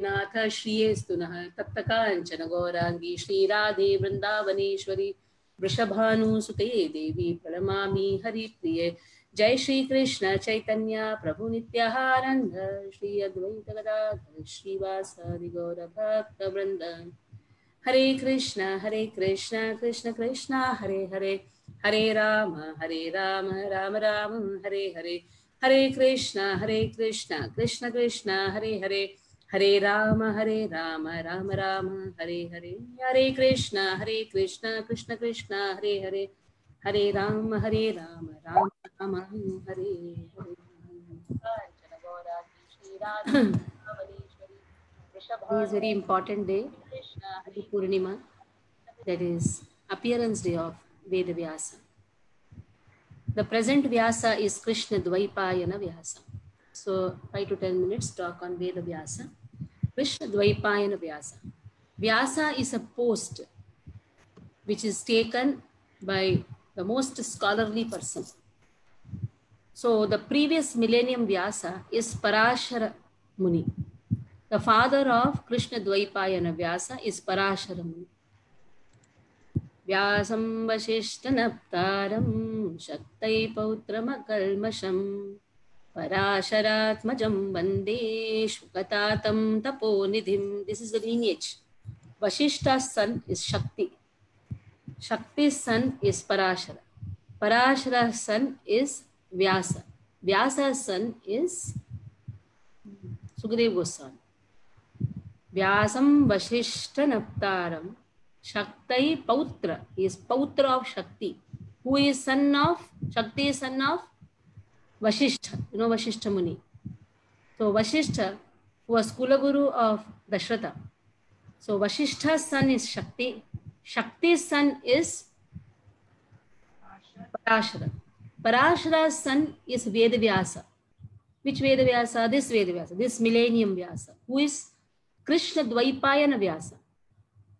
नाथ श्रियेस्तु नः तप्तकाञ्चन गौराङ्गी श्रीराधे वृन्दावनेश्वरी वृषभानुसुते देवी प्रणमामि हरिप्रिये। जय श्री कृष्ण चैतन्य प्रभु नित्यानंद श्री अद्वैत गदाधर श्रीवासादि गौर भक्त वृंद। हरे कृष्ण कृष्ण कृष्ण हरे हरे, हरे राम राम राम हरे हरे। हरे कृष्ण कृष्ण कृष्ण हरे हरे, हरे राम राम राम हरे हरे। हरे कृष्ण कृष्ण कृष्ण हरे हरे, हरे Ram Ram Ram Hare Hare. Today is very important day, Guru Purnima, that is appearance day of Veda Vyasa. The present Vyasa is Krishna Dvaipayana Vyasa. So 5 to 10 minutes talk on Veda Vyasa. Krishna Dvaipayana Vyasa. Vyasa is a post which is taken by the most scholarly person. So the previous millennium Vyasa is Parashara Muni. The father of Krishna Dvaipayana Vyasa is Parashara Muni. व्यासं वसिष्ठनप्तारं शक्तै पौत्रमकल्मषं पराशरात्मजं वन्दे शुकतातं तपोनिधिं. This is the lineage. Vashishta's son is Shakti. Shakti's son is Parashara. Parashara's son is Vyasa. Vyasa's son is Sukadeva Goswami. Vyasam Vashishtanaptaram Shaktai Pautra. He is Pautra of Shakti. Who is son of Shakti? Is son of Vashishta. You know Vashishta Muni. So Vashishta was Kulaguru of Dashrata. So Vashishta's son is Shakti. Shakti's son is Parashara. Parashara's son is Vedavyasa. Which Vedavyasa? This Vedavyasa. This millennium Vyasa. Who is Krishna Dvaipayana Vyasa,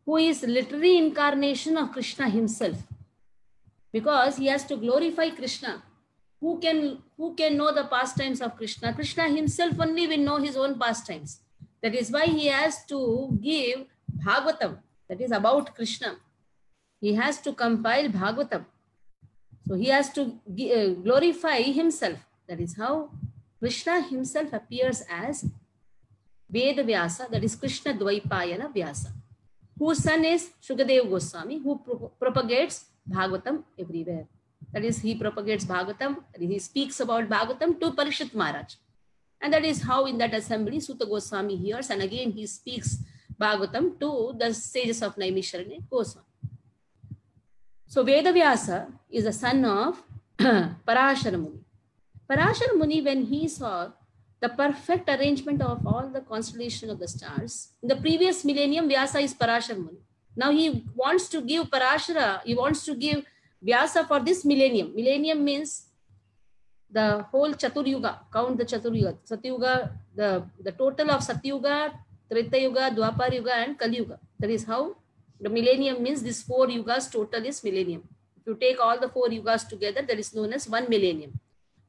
who is literary incarnation of Krishna himself, because he has to glorify Krishna. Who can know the pastimes of Krishna? Krishna himself only will know his own pastimes. That is why he has to give Bhagavatam, that is about Krishna. He has to compile Bhagavatam. So he has to glorify himself. That is how Krishna himself appears as Veda Vyasa, that is Krishna Dvaipayana Vyasa, whose son is Shukadeva Goswami, who propagates Bhagavatam everywhere. That is, he propagates Bhagavatam, he speaks about Bhagavatam to Parishit Maharaj. And that is how in that assembly Suta Goswami hears, and again he speaks Bhagavatam to the sages of Naimisharanya Goswami. So Veda Vyasa is the son of Parashara Muni. Parashara Muni, when he saw the perfect arrangement of all the constellation of the stars, in the previous millennium, Vyasa is Parashara Muni. Now he wants to give Parashara, he wants to give Vyasa for this millennium. Millennium means the whole Chaturyuga, count the Chaturyuga. Satyuga, the total of Satyuga, Treta Yuga, Dwapar Yuga and Kali Yuga. That is how the millennium means. This 4 yugas total is millennium. If you take all the 4 yugas together, that is known as 1 millennium.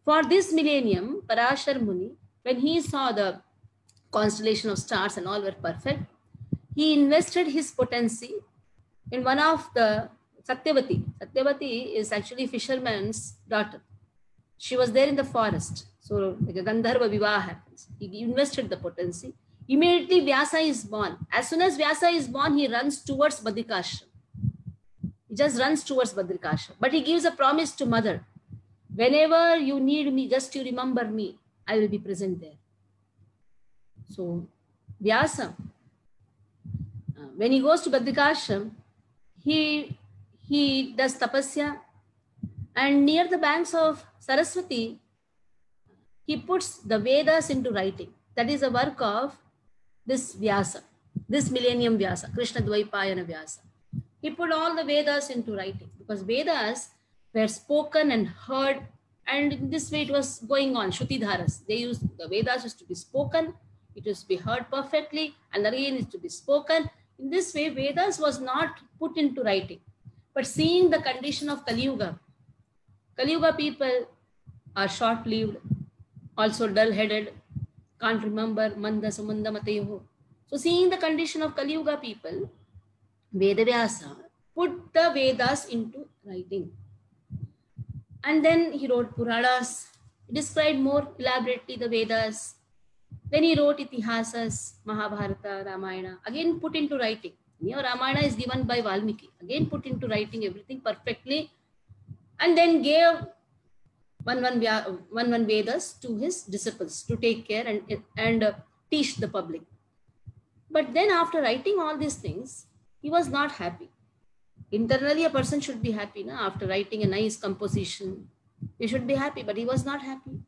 For this millennium, Parashar Muni, when he saw the constellation of stars and all were perfect, he invested his potency in one of the Satyavati. Satyavati is actually fisherman's daughter. She was there in the forest. So like a Gandharva Vivaha happens. He invested the potency. Immediately Vyasa is born. As soon as Vyasa is born, he runs towards Badrikashram. He just runs towards Badrikashram. But he gives a promise to mother. Whenever you need me, just you remember me, I will be present there. So Vyasa, when he goes to Badrikashram, he does tapasya, and near the banks of Saraswati, he puts the Vedas into writing. That is the work of this Vyasa, this millennium Vyasa, Krishna Dvaipayana Vyasa. He put all the Vedas into writing because Vedas were spoken and heard, and in this way it was going on. Shruti Dharas, the Vedas used to be spoken, it used to be heard perfectly, and again it to be spoken. In this way, Vedas was not put into writing. But seeing the condition of Kali Yuga people are short-lived, also dull-headed, can't remember Manda Sumanda Matayoho. So seeing the condition of Kali Yuga people, Vedavyasa put the Vedas into writing. And then he wrote Puranas, he described more elaborately the Vedas. Then he wrote Itihasas, Mahabharata, Ramayana, again put into writing. Ramayana is given by Valmiki, again put into writing everything perfectly, and then gave one Vedas to his disciples to take care and teach the public. But then after writing all these things, he was not happy. Internally, a person should be happy. Na? After writing a nice composition, he should be happy, but he was not happy.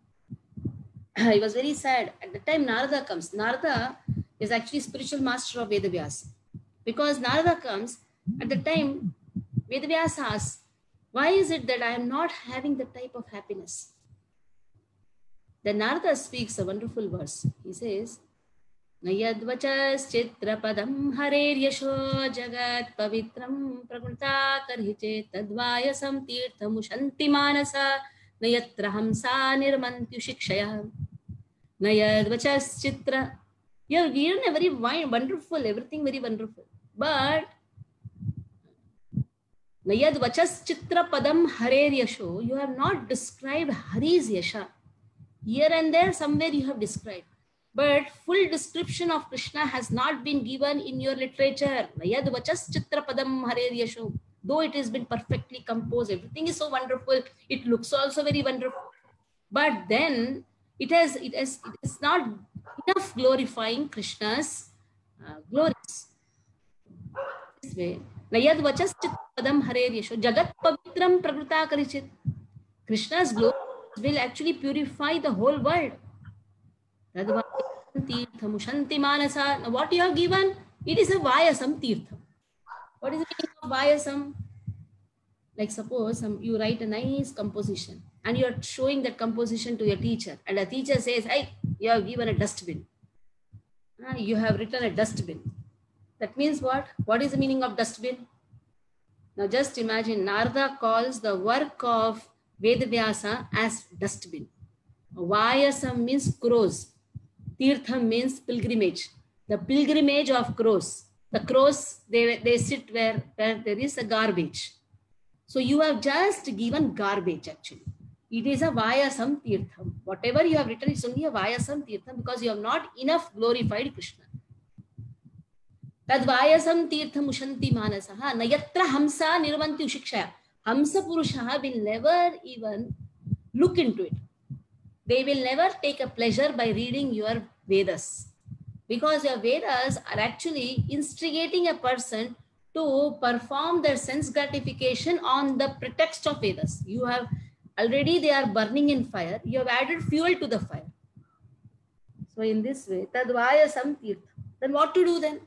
He was very sad. At the time Narada comes, Narada is actually spiritual master of Vedavyasa. Because Narada comes, at the time Vedavyasa asks, why is it that I am not having the type of happiness? Then Narada speaks a wonderful verse. He says, Nayadvachas chitrapadam harer yasho jagat pavitram prakrita karhiche tadvayasam tirthamushanti manasa nayatra hamsa nirmantu shikshaya. Nayadvachas chitra. You have given a very wonderful, everything very wonderful. But Nayadvachas chitra padam harer yasho, you have not described Hari's yasha. Here and there, somewhere you have described. But full description of Krishna has not been given in your literature. Nayadvachas chitra padam harer yasho. Though it has been perfectly composed, everything is so wonderful. It looks also very wonderful. But then it is not enough glorifying Krishna's glories. This way, Nayadvachas chitra padam harer yasho jagat pavitram prakrita karichit. Krishna's glory will actually purify the whole world. Now what you have given, it is a Vayasam Tirtham. What is the meaning of Vayasam? Like suppose you write a nice composition and you are showing that composition to your teacher, and the teacher says, hey, you have given a dustbin. You have written a dustbin. That means what? What is the meaning of dustbin? Now just imagine, Narada calls the work of Vedavyasa as dustbin. Vayasam means crows. Tirtham means pilgrimage. The pilgrimage of crows. The crows, they sit where there is a garbage. So you have just given garbage actually. It is a Vayasam Tirtham. Whatever you have written is only a Vayasam Tirtham because you have not enough glorified Krishna. Tad Vayasam Tirtham Ushanti Manasaha Nayatra Hamsa Nirvanti Ushikshaya. Hamsa Purusha will never even look into it. They will never take a pleasure by reading your Vedas. Because your Vedas are actually instigating a person to perform their sense gratification on the pretext of Vedas. You have already, they are burning in fire. You have added fuel to the fire. So in this way, Tad Vayasam Tirtham. Then what to do then?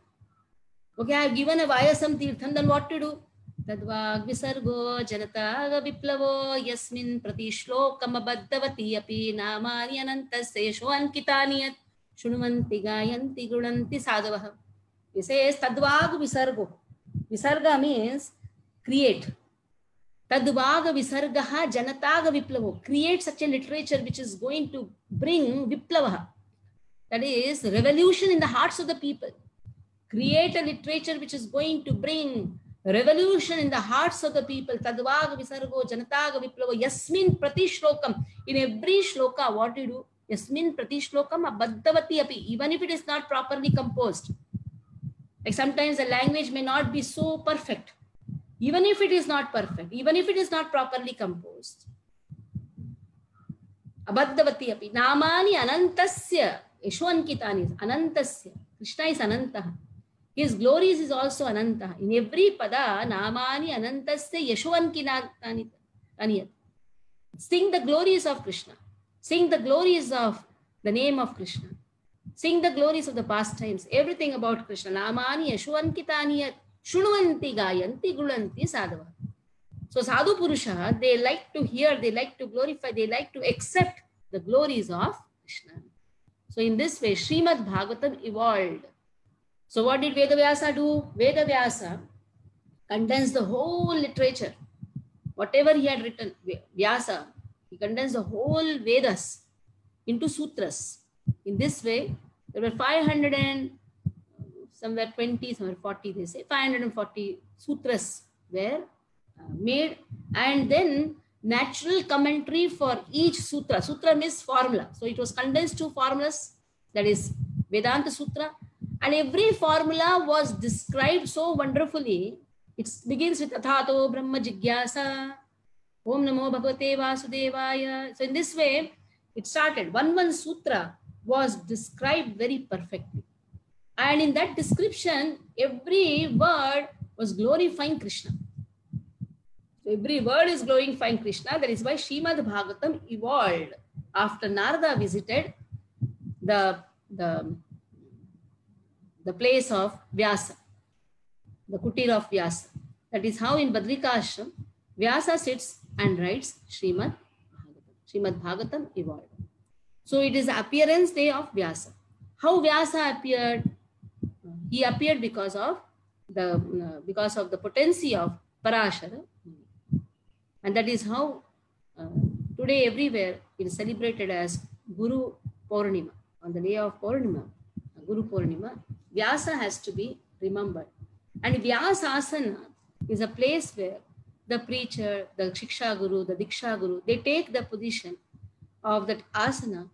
Okay, I have given a Vayasam Tirtham, then what to do? Tadvag visargo janataga viplavo yasmin pratishlokam abaddavati api namani anantasya yeshwankitani shunumanti gayanti grunanti sadhavah. He says tadvag visargo. Visarga means create. Tadvag visargaha janataga viplavo. Create such a literature which is going to bring viplavaha. That is revolution in the hearts of the people. Create a literature which is going to bring revolution in the hearts of the people. Tadvag visargo janataga viplava yasmin pratishlokam. In every shloka, what do you do? Yasmin pratishlokam abaddavati api. Even if it is not properly composed. Like sometimes the language may not be so perfect. Even if it is not perfect, even if it is not properly composed. Abaddavati api. Namani anantasya. Yeshwankitani. Anantasya. Krishna is anantaha. His glories is also ananta. In every pada, namani anantasya yeshwankitani. Sing the glories of Krishna. Sing the glories of the name of Krishna. Sing the glories of the pastimes. Everything about Krishna. Namani yeshwankitani shunuvanti gayanti gulanti sadhava. So sadhu purusha, they like to hear, they like to glorify, they like to accept the glories of Krishna. So in this way, Srimad Bhagavatam evolved. So what did Vedavyasa do? Vedavyasa condensed the whole literature. Whatever he had written, Vyasa, he condensed the whole Vedas into sutras. In this way, there were 500 and somewhere 20, somewhere 40, they say 540 sutras were made, and then natural commentary for each sutra. Sutra means formula. So it was condensed to formulas, that is Vedanta Sutra, and every formula was described so wonderfully. It begins with Athato Brahma Jigyasa, Om Namo Bhagavate Vasudevaya. So in this way, it started. One sutra was described very perfectly. And in that description, every word was glorifying Krishna. So every word is glorifying Krishna. That is why Srimad Bhagavatam evolved after Narada visited the place of Vyasa, the kutir of Vyasa. That is how in Badrika Ashram, Vyasa sits and writes Srimad Bhagavatam. Srimad Bhagavatam evolved. So it is the appearance day of Vyasa. How Vyasa appeared? He appeared because of the potency of Parashara. And that is how today everywhere it is celebrated as Guru Purnima. On the day of Purnima, Guru Purnima, Vyasa has to be remembered. And Vyasasana is a place where the preacher, the Shiksha Guru, the Diksha Guru, they take the position of that asana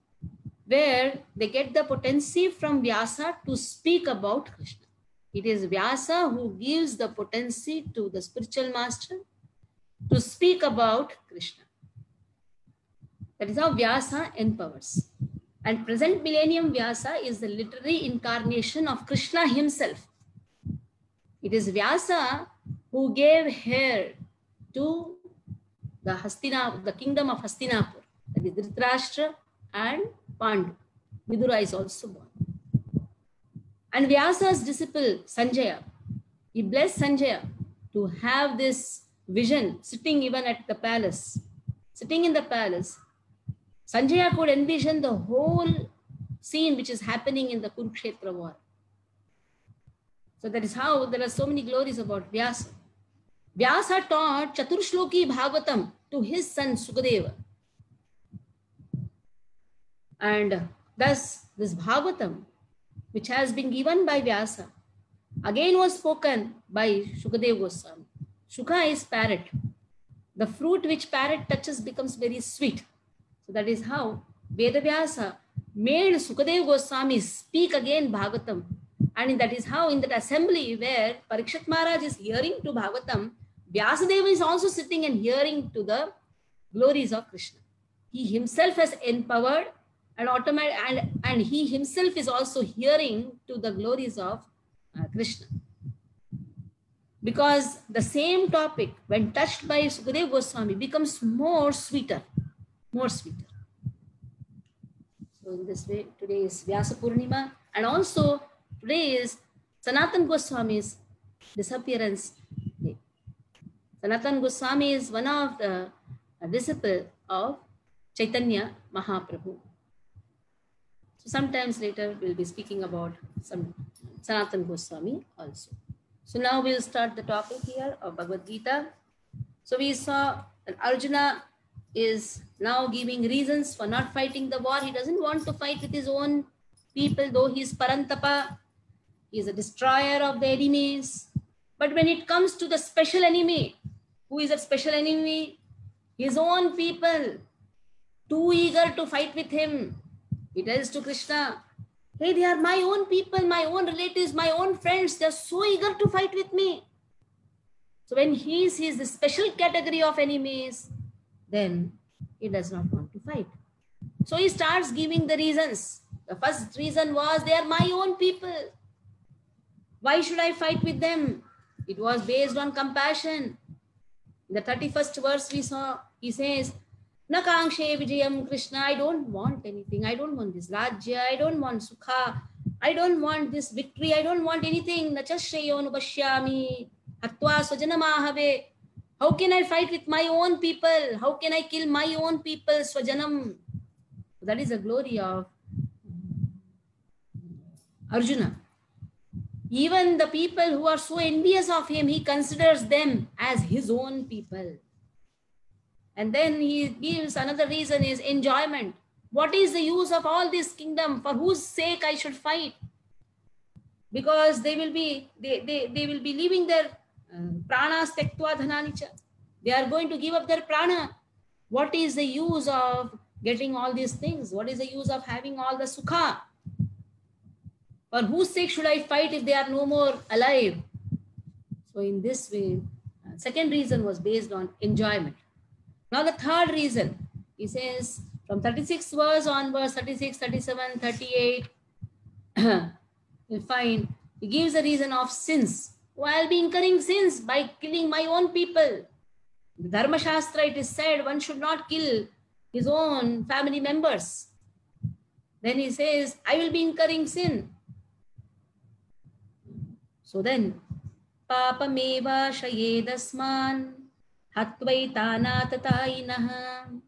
where they get the potency from Vyasa to speak about Krishna. It is Vyasa who gives the potency to the spiritual master to speak about Krishna. That is how Vyasa empowers. And present millennium Vyasa is the literary incarnation of Krishna himself. It is Vyasa who gave hair to the kingdom of Hastinapur. That is Dhritarashtra and Pandu. Vidura is also born. And Vyasa's disciple Sanjaya, he blessed Sanjaya to have this vision sitting even at the palace. Sitting in the palace, Sanjaya could envision the whole scene which is happening in the Kurukshetra war. So that is how there are so many glories about Vyasa. Vyasa taught Chaturshloki Bhagavatam to his son Sukadeva. And thus this Bhagavatam, which has been given by Vyasa, again was spoken by Shukadeva Goswami. Shuka is parrot. The fruit which parrot touches becomes very sweet. So that is how Vedavyasa made Sukadeva Goswami speak again Bhagavatam. And that is how in that assembly where Parikshit Maharaj is hearing to Bhagavatam, Vyasadeva is also sitting and hearing to the glories of Krishna. He himself has empowered and he himself is also hearing to the glories of Krishna. Because the same topic, when touched by Sukadeva Goswami, becomes more sweeter. So in this way, today is Vyasa Purnima, and also today is Sanatan Goswami's disappearance day. Sanatan Goswami is one of the disciples of Chaitanya Mahaprabhu. So sometimes later we'll be speaking about some Sanatan Goswami also. So now we'll start the topic here of Bhagavad Gita. So we saw that Arjuna is now giving reasons for not fighting the war. He doesn't want to fight with his own people, though he is Parantapa. He is a destroyer of the enemies. But when it comes to the special enemy, who is a special enemy? His own people, too eager to fight with him. He tells to Krishna, hey, they are my own people, my own relatives, my own friends. They are so eager to fight with me. So when he sees the special category of enemies, then he does not want to fight. So he starts giving the reasons. The first reason was, they are my own people. Why should I fight with them? It was based on compassion. In the 31st verse we saw, he says, Nakangshe Vijayam Krishna, I don't want anything. I don't want this Rajya. I don't want Sukha. I don't want this victory. I don't want anything. Nachashreyo nubashyami hatva swajanamahave. How can I fight with my own people? How can I kill my own people? Swajanam. That is the glory of Arjuna. Even the people who are so envious of him, he considers them as his own people. And then he gives another reason is enjoyment. What is the use of all this kingdom? For whose sake I should fight? because they will be leaving their pranas tektva dhananicha. They are going to give up their prana. What is the use of getting all these things? What is the use of having all the sukha? For whose sake should I fight if they are no more alive? So in this way, second reason was based on enjoyment. Now the third reason, he says from 36 verse onwards, 36, 37, 38, you'll find he gives the reason of sins. Oh, I'll be incurring sins by killing my own people. In the Dharma Shastra, it is said one should not kill his own family members. Then he says, I will be incurring sin. So then, papameva shayedasman hatvaitanatatainaha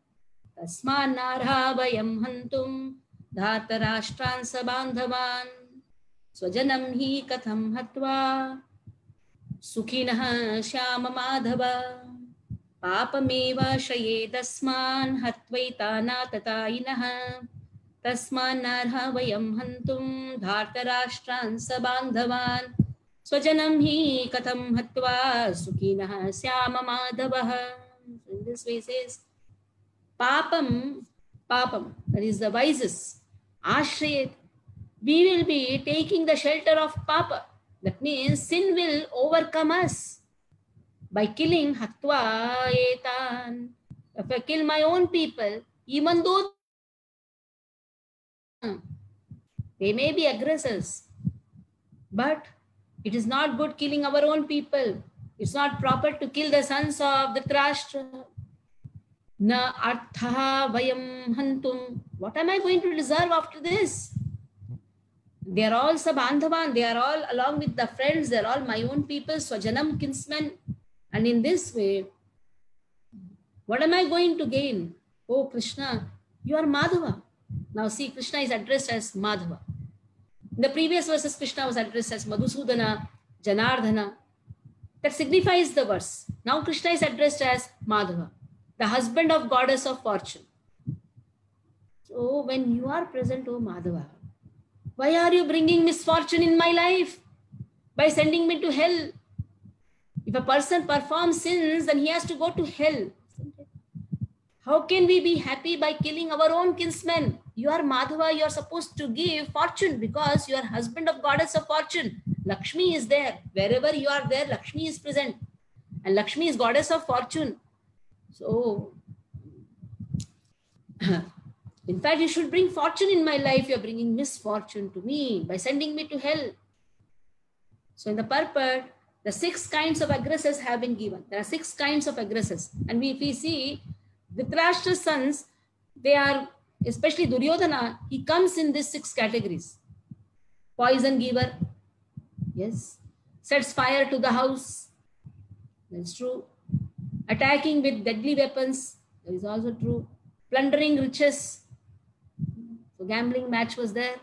tasman narha vayam hantum dhatarashtran sabandhavan swajanam hi katham hatva sukhinah shyama madhava papameva shayedasman hatvaitanatatainaha tasman narha vayam hantum dhatarashtran sabandhavan Swajanam hi katham hatva sukhinah syama madhavah. In this way says, papam, that is the vices, ashrayet, we will be taking the shelter of papa. That means sin will overcome us by killing hatva etan. If I kill my own people, even though they may be aggressors, but it is not good killing our own people. It's not proper to kill the sons of Dhritarashtra. Na artha vayam hantum. What am I going to deserve after this? They are all sabandhavan. They are all along with the friends. They are all my own people. Swajanam, kinsmen. And in this way, what am I going to gain? Oh Krishna, you are Madhava. Now see, Krishna is addressed as Madhava. In the previous verses, Krishna was addressed as Madhusudana, Janardhana. That signifies the verse. Now Krishna is addressed as Madhava, the husband of goddess of fortune. So when you are present, oh Madhava, why are you bringing misfortune in my life? By sending me to hell. If a person performs sins, then he has to go to hell. How can we be happy by killing our own kinsmen? You are Madhava, you are supposed to give fortune because you are husband of goddess of fortune. Lakshmi is there. Wherever you are there, Lakshmi is present. And Lakshmi is goddess of fortune. So, in fact, you should bring fortune in my life. You are bringing misfortune to me by sending me to hell. So in the purport, the 6 kinds of aggressors have been given. There are 6 kinds of aggressors. And if we see Dhritarashtra's sons, they are, especially Duryodhana, he comes in these 6 categories. Poison giver, yes. Sets fire to the house, that's true. Attacking with deadly weapons, that is also true. Plundering riches, so gambling match was there.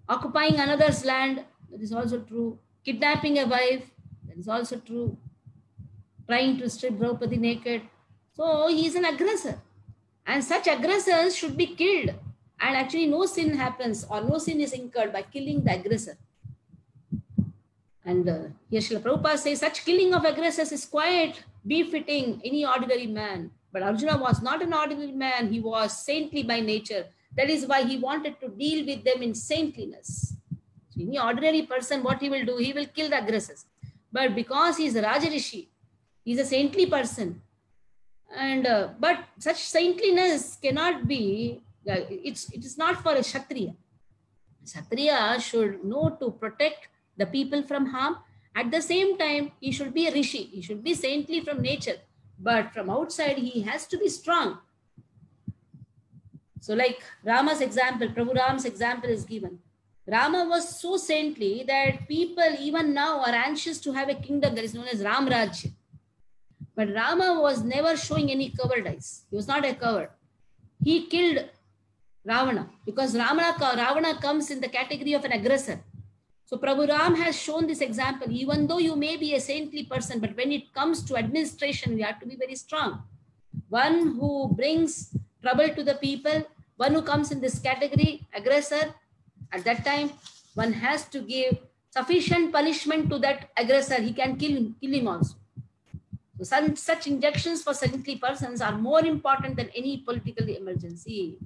Occupying another's land, that is also true. Kidnapping a wife, that is also true. Trying to strip Draupadi naked. So he is an aggressor. And such aggressors should be killed. And actually no sin happens or no sin is incurred by killing the aggressor. And here Srila Prabhupada says such killing of aggressors is quite befitting any ordinary man. But Arjuna was not an ordinary man. He was saintly by nature. That is why he wanted to deal with them in saintliness. So any ordinary person, what he will do? He will kill the aggressors. But because he is a Rajarishi, he is a saintly person. And but such saintliness cannot be, it is not for a Kshatriya. Kshatriya should know to protect the people from harm. At the same time, he should be a Rishi. He should be saintly from nature. But from outside, he has to be strong. So like Rama's example, Prabhu Ram's example is given. Rama was so saintly that people even now are anxious to have a kingdom that is known as Ram Rajya. But Rama was never showing any cowardice. He was not a coward. He killed Ravana because Ravana comes in the category of an aggressor. So Prabhu Ram has shown this example. Even though you may be a saintly person, but when it comes to administration, we have to be very strong. One who brings trouble to the people, one who comes in this category, aggressor, at that time, one has to give sufficient punishment to that aggressor, he can kill him also. So such injunctions for saintly persons are more important than any political emergency.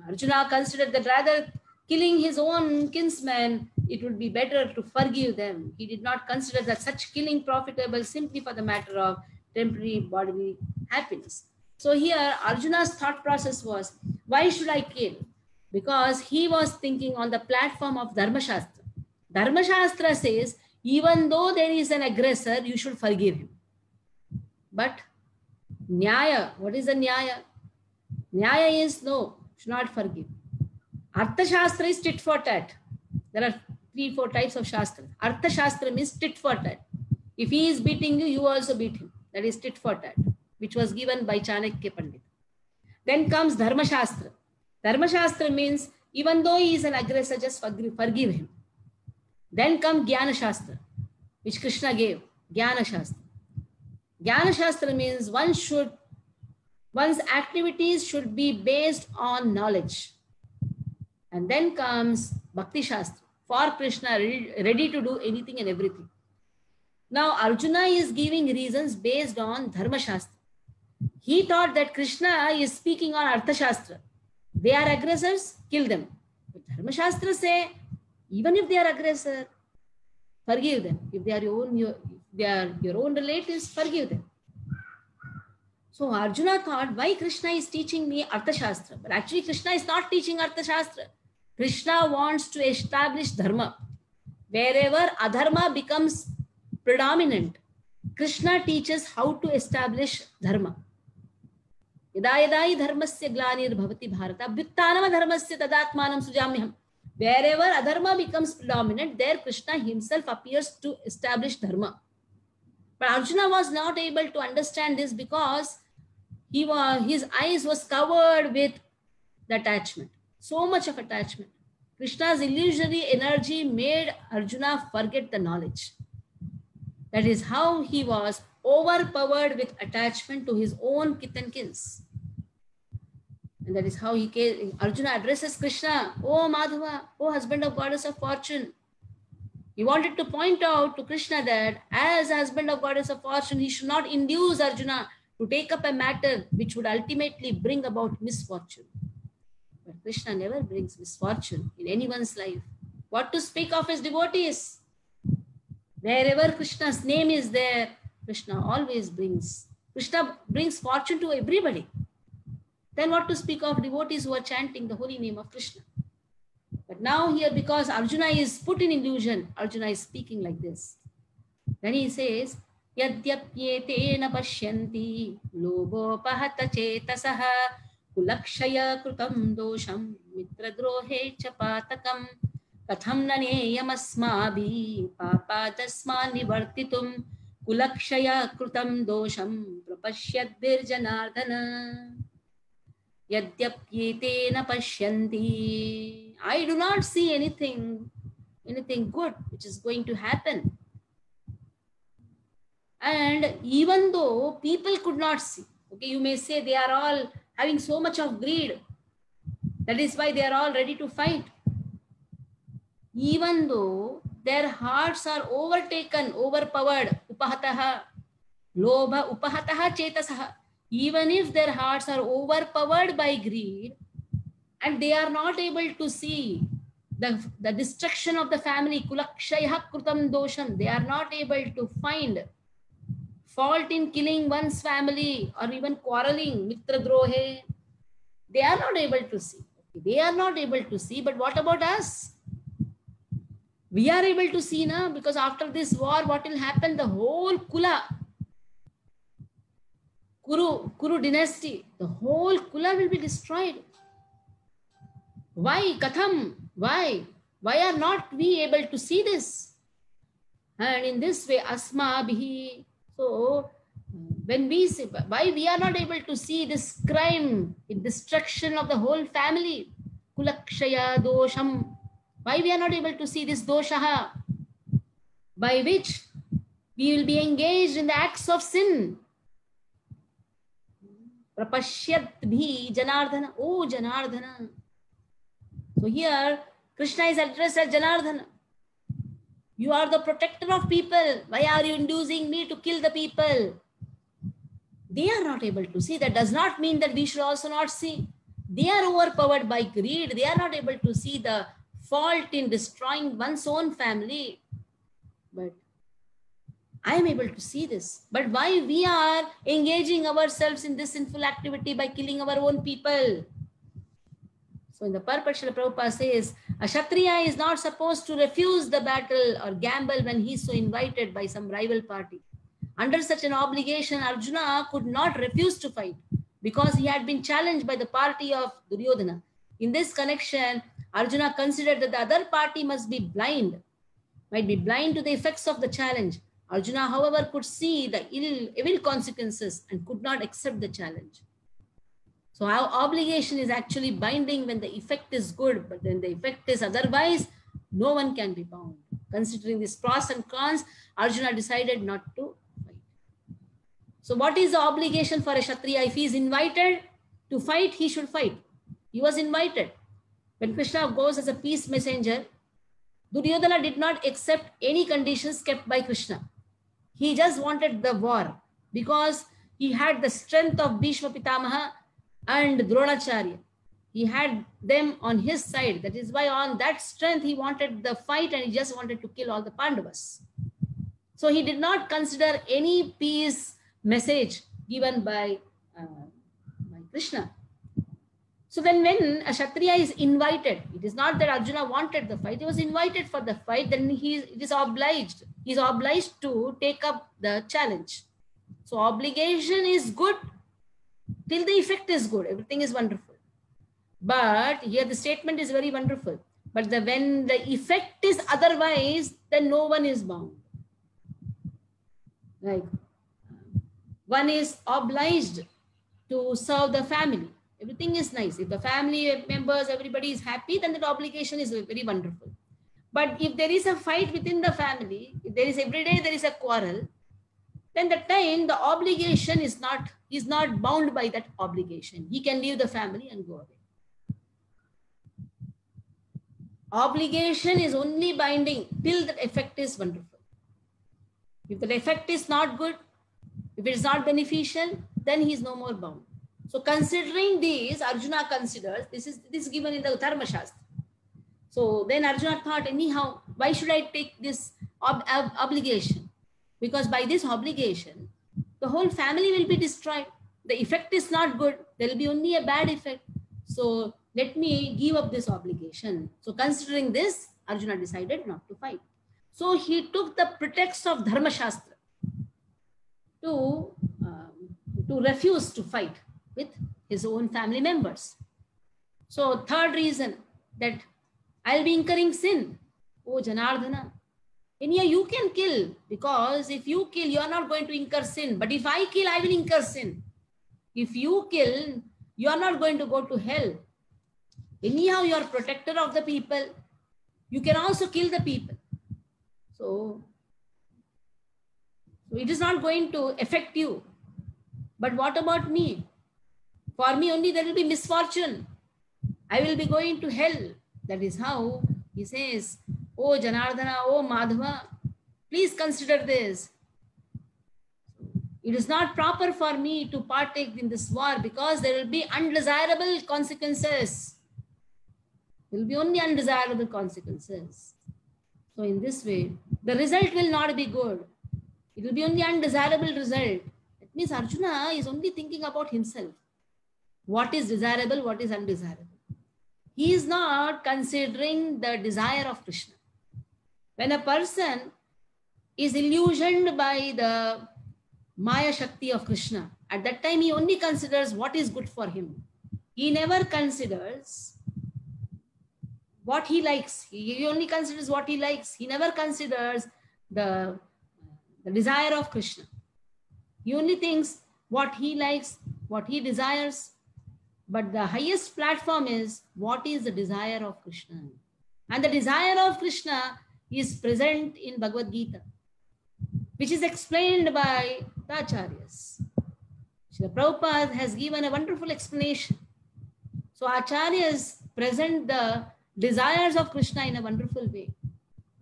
Arjuna considered that rather killing his own kinsmen, it would be better to forgive them. He did not consider that such killing profitable simply for the matter of temporary bodily happiness. So here Arjuna's thought process was, why should I kill? Because he was thinking on the platform of Dharma Shastra. Dharma Shastra says, even though there is an aggressor, you should forgive him. But Nyaya, what is the Nyaya? Nyaya is no, should not forgive. Artha Shastra is tit for tat. There are 3-4 types of Shastra. Artha Shastra means tit for tat. If he is beating you, you also beat him. That is tit for tat, which was given by Chanakya Pandit. Then comes Dharma Shastra. Dharma Shastra means even though he is an aggressor, just forgive him. Then comes Jnana Shastra, which Krishna gave. Jnana Shastra. Jnana Shastra means one's activities should be based on knowledge. And then comes Bhakti Shastra, for Krishna, ready to do anything and everything. Now Arjuna is giving reasons based on Dharma Shastra. He thought that Krishna is speaking on Artha Shastra. They are aggressors, kill them. But Dharma Shastra say, even if they are aggressor, forgive them. If they are your own relatives, forgive them. So Arjuna thought, why Krishna is teaching me Artha Shastra? But actually Krishna is not teaching Artha Shastra. Krishna wants to establish dharma. Wherever adharma becomes predominant, Krishna teaches how to establish dharma. Yada yada hi dharmasya glanir bhavati bharata vyuttanam dharmasya tadatmanam sujamyaham. Wherever adharma becomes predominant, there Krishna himself appears to establish dharma. But Arjuna was not able to understand this because his eyes was covered with the attachment. So much of attachment. Krishna's illusory energy made Arjuna forget the knowledge. That is how he was overpowered with attachment to his own kith and kins. And that is how Arjuna addresses Krishna, "Oh Madhava, oh husband of goddess of fortune." He wanted to point out to Krishna that as husband of goddess of fortune, he should not induce Arjuna to take up a matter which would ultimately bring about misfortune. But Krishna never brings misfortune in anyone's life. What to speak of his devotees? Wherever Krishna's name is there, Krishna brings fortune to everybody. Then what to speak of devotees who are chanting the holy name of Krishna? But now here, because Arjuna is put in illusion, Arjuna is speaking like this. Then he says, Yadyapyetena pashyanti lobopahata chetasaha kulakshaya krutam dosham mitradrohe chapatakam katham naneyamasmabhi papadasma nivartitum kulakshaya krutam dosham prapashyadbir janardana. Yadyapyetena pashyanti. I do not see anything good which is going to happen. And even though people could not see, okay, you may say they are all having so much of greed. That is why they are all ready to fight. Even though their hearts are overpowered, upahataha, lobha upahataha chetasaha. Even if their hearts are overpowered by greed and they are not able to see the destruction of the family, kulakshaya krutam dosham, they are not able to find fault in killing one's family or even quarreling, mitra drohe, they are not able to see. They are not able to see, but what about us? We are able to see now, because after this war, what will happen? The whole Kula, Kuru dynasty, the whole Kula will be destroyed. Why? Katham? Why? Why are not we able to see this? And in this way, asma bihi. So, when we say, why we are not able to see this crime, the destruction of the whole family, kulakshaya dosham, why we are not able to see this doshaha, by which we will be engaged in the acts of sin. Prapashyat bhi Janardhana, oh Janardhana. So here, Krishna is addressed as Janardhana. You are the protector of people. Why are you inducing me to kill the people? They are not able to see. That does not mean that we should also not see. They are overpowered by greed. They are not able to see the fault in destroying one's own family. But I am able to see this. But why we are engaging ourselves in this sinful activity by killing our own people? So in the purport, Srila Prabhupada says, a Kshatriya is not supposed to refuse the battle or gamble when he is so invited by some rival party. Under such an obligation, Arjuna could not refuse to fight because he had been challenged by the party of Duryodhana. In this connection, Arjuna considered that the other party must be blind, might be blind to the effects of the challenge. Arjuna, however, could see the evil consequences and could not accept the challenge. So our obligation is actually binding when the effect is good, but when the effect is otherwise, no one can be bound. Considering these pros and cons, Arjuna decided not to fight. So what is the obligation for a Kshatriya? If he is invited to fight, he should fight. He was invited. When Krishna goes as a peace messenger, Duryodhana did not accept any conditions kept by Krishna. He just wanted the war because he had the strength of Bhishma Pitamaha and Dronacharya. He had them on his side. That is why on that strength he wanted the fight and he just wanted to kill all the Pandavas. So he did not consider any peace message given by Krishna. So then when a Kshatriya is invited, it is not that Arjuna wanted the fight, he was invited for the fight, then he is obliged. He is obliged to take up the challenge. So obligation is good till the effect is good. Everything is wonderful. But here the statement is very wonderful. But when the effect is otherwise, then no one is bound. Like one is obliged to serve the family. Everything is nice. If the family members, everybody is happy, then that obligation is very wonderful. But if there is a fight within the family, if there is every day there is a quarrel, then the time the obligation is not bound by that obligation. He can leave the family and go away. Obligation is only binding till the effect is wonderful. If the effect is not good, if it is not beneficial, then he is no more bound. So considering these, Arjuna considers, this is given in the Dharma Shastra. So then Arjuna thought, anyhow, why should I take this obligation? Because by this obligation, the whole family will be destroyed. The effect is not good. There will be only a bad effect. So let me give up this obligation. So considering this, Arjuna decided not to fight. So he took the pretext of Dharma Shastra to refuse to fight with his own family members. So third reason, that I'll be incurring sin. Oh Janardhana, anyhow you can kill, because if you kill, you are not going to incur sin. But if I kill, I will incur sin. If you kill, you are not going to go to hell. Anyhow, you are protector of the people. You can also kill the people. So it is not going to affect you. But what about me? For me only there will be misfortune. I will be going to hell. That is how he says, oh Janardhana, oh Madhava, please consider this. It is not proper for me to partake in this war because there will be undesirable consequences. There will be only undesirable consequences. So in this way, the result will not be good. It will be only undesirable result. That means Arjuna is only thinking about himself. What is desirable, what is undesirable. He is not considering the desire of Krishna. When a person is illusioned by the Maya Shakti of Krishna, at that time he only considers what is good for him. He never considers what he likes. He only considers what he likes. He never considers the desire of Krishna. He only thinks what he likes, what he desires. But the highest platform is what is the desire of Krishna. And the desire of Krishna is present in Bhagavad Gita, which is explained by the Acharyas. Srila Prabhupada has given a wonderful explanation. So Acharyas present the desires of Krishna in a wonderful way.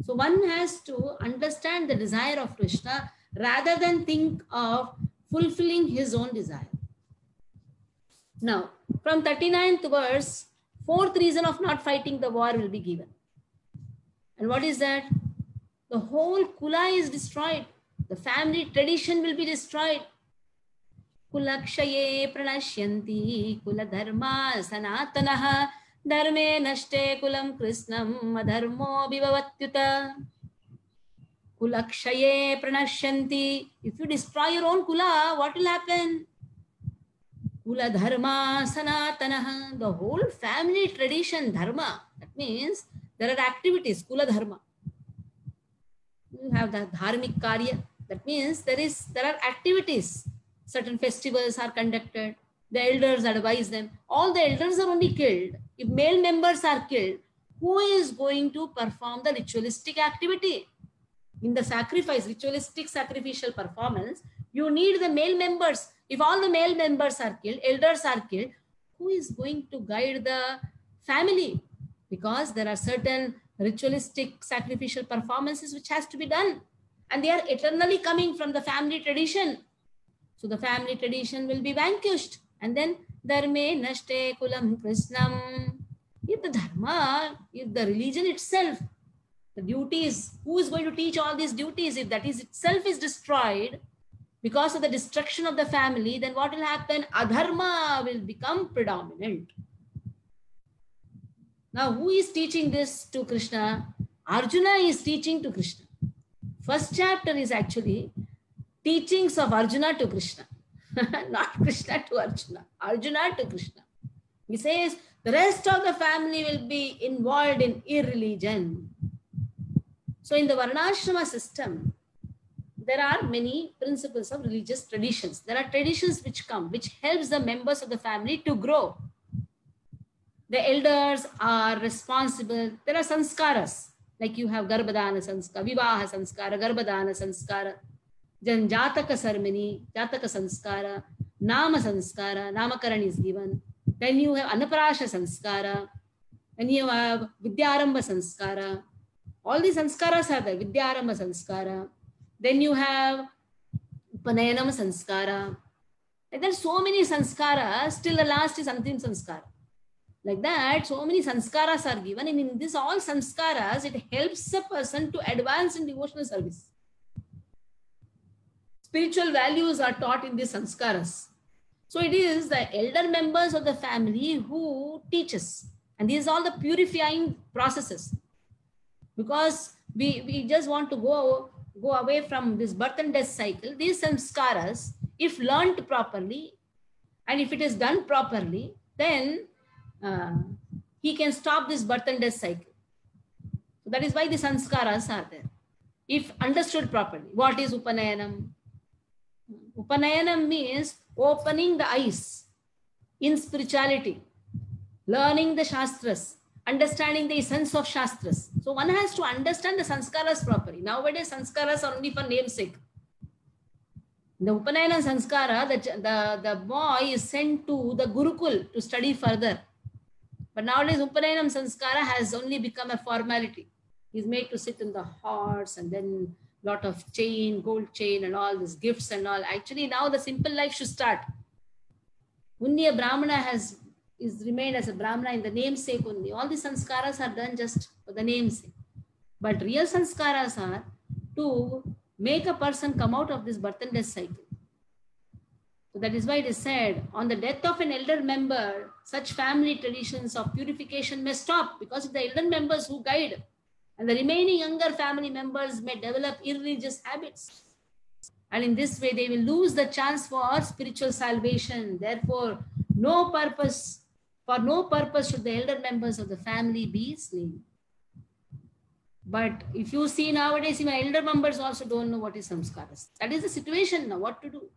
So one has to understand the desire of Krishna rather than think of fulfilling his own desire. Now, from 39th verse, fourth reason of not fighting the war will be given. And what is that? The whole kula is destroyed. The family tradition will be destroyed. Kulakshaye pranashyanti kula dharma sanatanaha dharme nashte kulam krishnam adharmo vivavatyuta. Kulakshaye pranashyanti. If you destroy your own kula, what will happen? Kula dharma sanatanaha. The whole family tradition dharma. That means there are activities, kula dharma. You have the dharmik karya. That means there are activities. Certain festivals are conducted. The elders advise them. All the elders are only killed. If male members are killed, who is going to perform the ritualistic activity? In the sacrifice, ritualistic sacrificial performance, you need the male members. If all the male members are killed, elders are killed, who is going to guide the family? Because there are certain ritualistic sacrificial performances which has to be done. And they are eternally coming from the family tradition. So the family tradition will be vanquished. And then dharme nashte kulam krishnam. If the dharma, if the religion itself, the duties, who is going to teach all these duties? If that is itself is destroyed because of the destruction of the family, then what will happen? Adharma will become predominant. Now, who is teaching this to Krishna? Arjuna is teaching to Krishna. First chapter is actually teachings of Arjuna to Krishna. Not Krishna to Arjuna. Arjuna to Krishna. He says the rest of the family will be involved in irreligion. So in the Varnashrama system, there are many principles of religious traditions. There are traditions which come, which helps the members of the family to grow. The elders are responsible. There are sanskaras, like you have Garbhadana sanskara, Vivaha sanskara, Garbhadana sanskara, then Jataka ceremony, Jataka sanskara, Nama sanskara, Namakaran is given. Then you have Anaparasha sanskara, then you have Vidyarambha sanskara. All these sanskaras are there, Vidyarambha sanskara. Then you have Upanayanam sanskara. And there are so many sanskaras, till the last is Antim sanskara. Like that, so many sanskaras are given, and in this all sanskaras, it helps a person to advance in devotional service. Spiritual values are taught in these sanskaras. So it is the elder members of the family who teach us. And these are all the purifying processes. Because we just want to go away from this birth and death cycle. These sanskaras, if learned properly, and if it is done properly, then he can stop this birth and death cycle. So that is why the sanskaras are there. If understood properly, what is Upanayanam? Upanayanam means opening the eyes in spirituality, learning the Shastras, understanding the essence of Shastras. So one has to understand the sanskaras properly. Nowadays, sanskaras are only for namesake. The Upanayana sanskara, the boy is sent to the Gurukul to study further. But nowadays, Upanayanam sanskara has only become a formality. He's made to sit in the horse and then lot of chain, gold chain and all these gifts and all. Actually, now the simple life should start. Only a Brahmana is remained as a Brahmana in the namesake only. All the sanskaras are done just for the namesake. But real sanskaras are to make a person come out of this birth and death cycle. So that is why it is said, on the death of an elder member, such family traditions of purification may stop, because it's the elder members who guide, and the remaining younger family members may develop irreligious habits. And in this way, they will lose the chance for spiritual salvation. Therefore, for no purpose should the elder members of the family be slain. But if you see nowadays, even elder members also don't know what is samskaras. That is the situation now, what to do.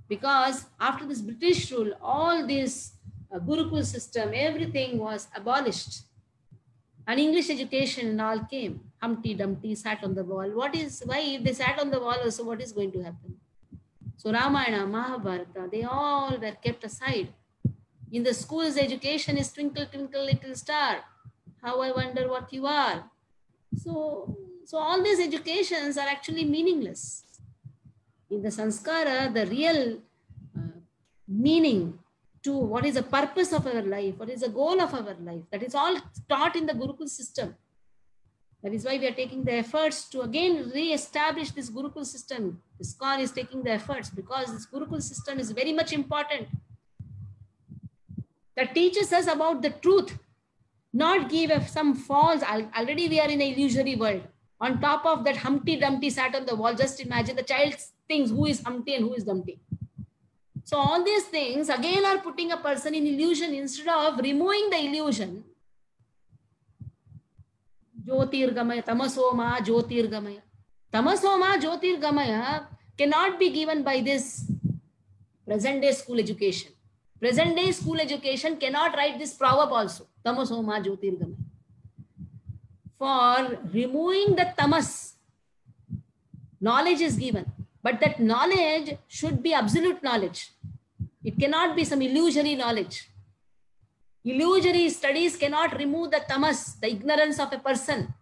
Because after this British rule, all this Gurukul system, everything was abolished. And English education and all came. Humpty Dumpty sat on the wall. Why if they sat on the wall also, what is going to happen? So Ramayana, Mahabharata, they all were kept aside. In the schools, education is twinkle, twinkle, little star. How I wonder what you are. So all these educations are actually meaningless. In the sanskara, the real meaning to what is the purpose of our life, what is the goal of our life, that is all taught in the Gurukul system. That is why we are taking the efforts to again re-establish this Gurukul system. ISKCON is taking the efforts because this Gurukul system is very much important. That teaches us about the truth, not give some false. Already we are in an illusory world. On top of that, Humpty Dumpty sat on the wall. Just imagine the child thinks who is Humpty and who is Dumpty. So all these things again are putting a person in illusion instead of removing the illusion. Jyotirgamaya, tamasoma, jyotirgamaya. Tamasoma, jyotirgamaya cannot be given by this present day school education. Present day school education cannot write this proverb also. Tamasoma, jyotirgamaya. For removing the tamas, knowledge is given. But that knowledge should be absolute knowledge. It cannot be some illusory knowledge. Illusory studies cannot remove the tamas, the ignorance of a person.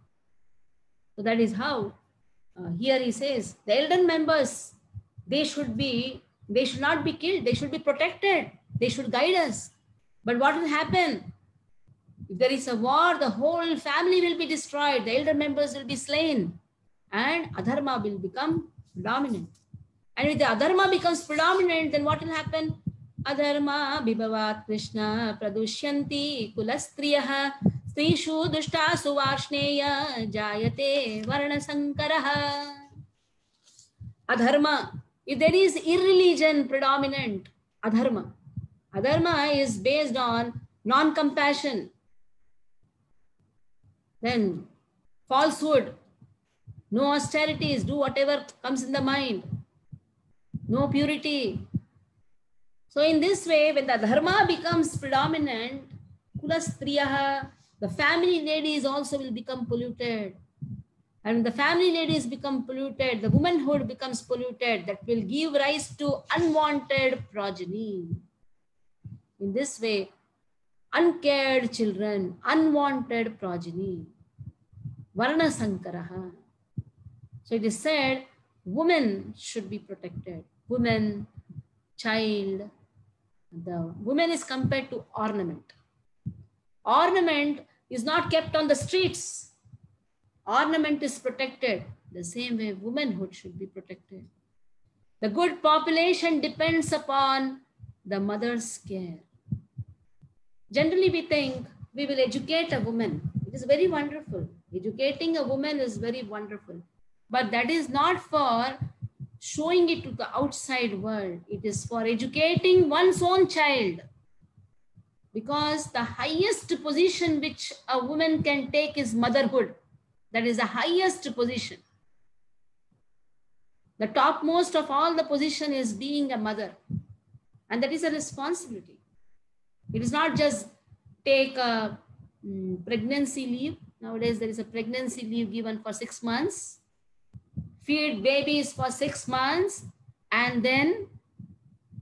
So that is how here he says the elder members, they should not be killed. They should be protected. They should guide us. But what will happen? If there is a war, the whole family will be destroyed. The elder members will be slain. And adharma will become predominant. And if the adharma becomes predominant, then what will happen? Adharma bibhavat Krishna pradushyanti kulastriyaha strishu dushta suvarshneya jayate varna sankaraha. Adharma, if there is irreligion predominant, adharma is based on non-compassion, then falsehood, no austerities, do whatever comes in the mind, no purity. So in this way, when the dharma becomes predominant, kulastriyaha, the family ladies also will become polluted. And when the family ladies become polluted, the womanhood becomes polluted. That will give rise to unwanted progeny. In this way, uncared children, unwanted progeny, varna sankaraha. So it is said, women should be protected. Women, child. The woman is compared to ornament. Ornament is not kept on the streets. Ornament is protected. The same way womanhood should be protected. The good population depends upon the mother's care. Generally we think we will educate a woman. It is very wonderful. Educating a woman is very wonderful. But that is not for showing it to the outside world. It is for educating one's own child. Because the highest position which a woman can take is motherhood. That is the highest position. The topmost of all the position is being a mother. And that is a responsibility. It is not just take a pregnancy leave. Nowadays there is a pregnancy leave given for 6 months. Feed babies for 6 months and then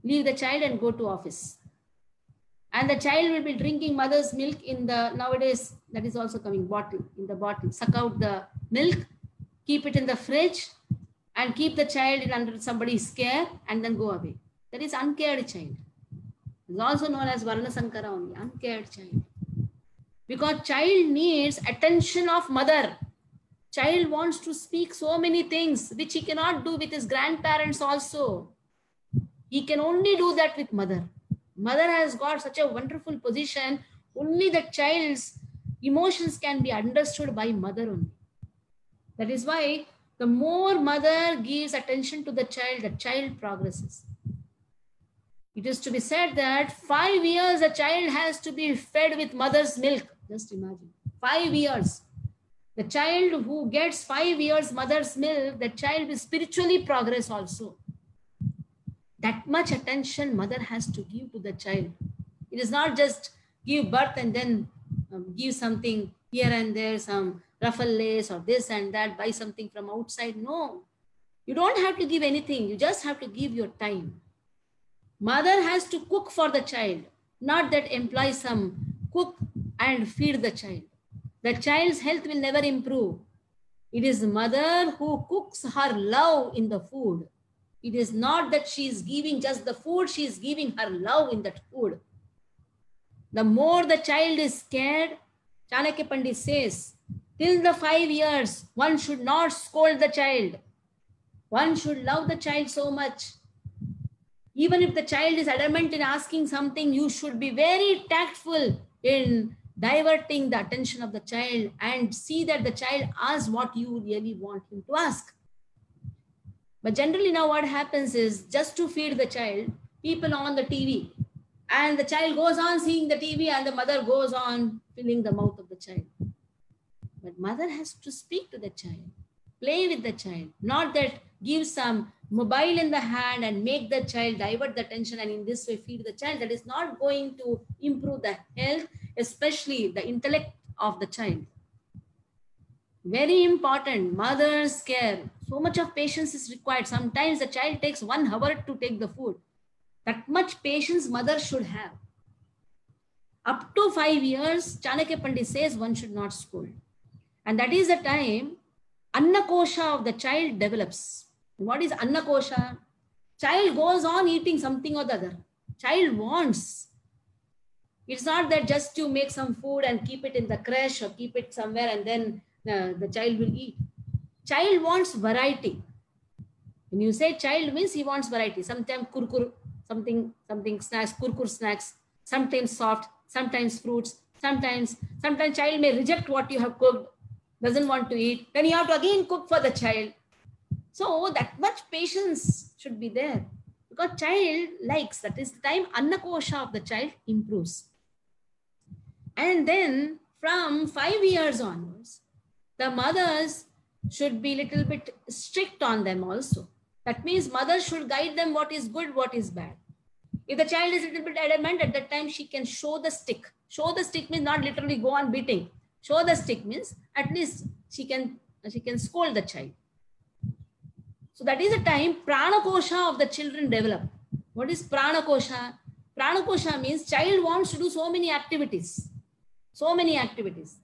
leave the child and go to office. And the child will be drinking mother's milk in the, nowadays that is also coming, bottle, in the bottle. Suck out the milk, keep it in the fridge and keep the child under somebody's care and then go away. That is uncared child. It is also known as Varna Sankara only, uncared child. Because child needs attention of mother. Child wants to speak so many things which he cannot do with his grandparents also. He can only do that with mother. Mother has got such a wonderful position. Only the child's emotions can be understood by mother only. That is why the more mother gives attention to the child progresses. It is to be said that 5 years a child has to be fed with mother's milk. Just imagine, 5 years. The child who gets 5 years mother's milk, the child will spiritually progress also. That much attention mother has to give to the child. It is not just give birth and then give something here and there, some ruffle lace or this and that, buy something from outside. No, you don't have to give anything. You just have to give your time. Mother has to cook for the child, not that employ some cook and feed the child. The child's health will never improve. It is mother who cooks her love in the food. It is not that she is giving just the food, she is giving her love in that food. The more the child is scared, Chanakya Pandit says, till the 5 years, one should not scold the child. One should love the child so much. Even if the child is adamant in asking something, you should be very tactful in diverting the attention of the child and see that the child asks what you really want him to ask. But generally now what happens is, just to feed the child, people on the TV, and the child goes on seeing the TV and the mother goes on filling the mouth of the child. But mother has to speak to the child, play with the child, not that give some mobile in the hand and make the child divert the attention and in this way feed the child. That is not going to improve the health, especially the intellect of the child. Very important, mother's care. So much of patience is required. Sometimes the child takes 1 hour to take the food. That much patience mother should have. Up to 5 years, Chanakya Pandit says one should not scold. And that is the time Annakosha of the child develops. What is Annakosha? Child goes on eating something or the other. Child wants. It's not that just to make some food and keep it in the creche or keep it somewhere and then the child will eat. Child wants variety. When you say child means he wants variety. Sometimes kurkur, something snacks, kurkur snacks, sometimes soft, sometimes fruits, sometimes child may reject what you have cooked, doesn't want to eat. Then you have to again cook for the child. So that much patience should be there because child likes, that is the time Annakosha of the child improves. And then from 5 years onwards, the mothers should be a little bit strict on them also. That means mother should guide them what is good, what is bad. If the child is a little bit adamant, at that time she can show the stick. Show the stick means not literally go on beating. Show the stick means at least she can scold the child. So that is the time Pranakosha of the children develop. What is Pranakosha? Pranakosha means child wants to do so many activities. So many activities.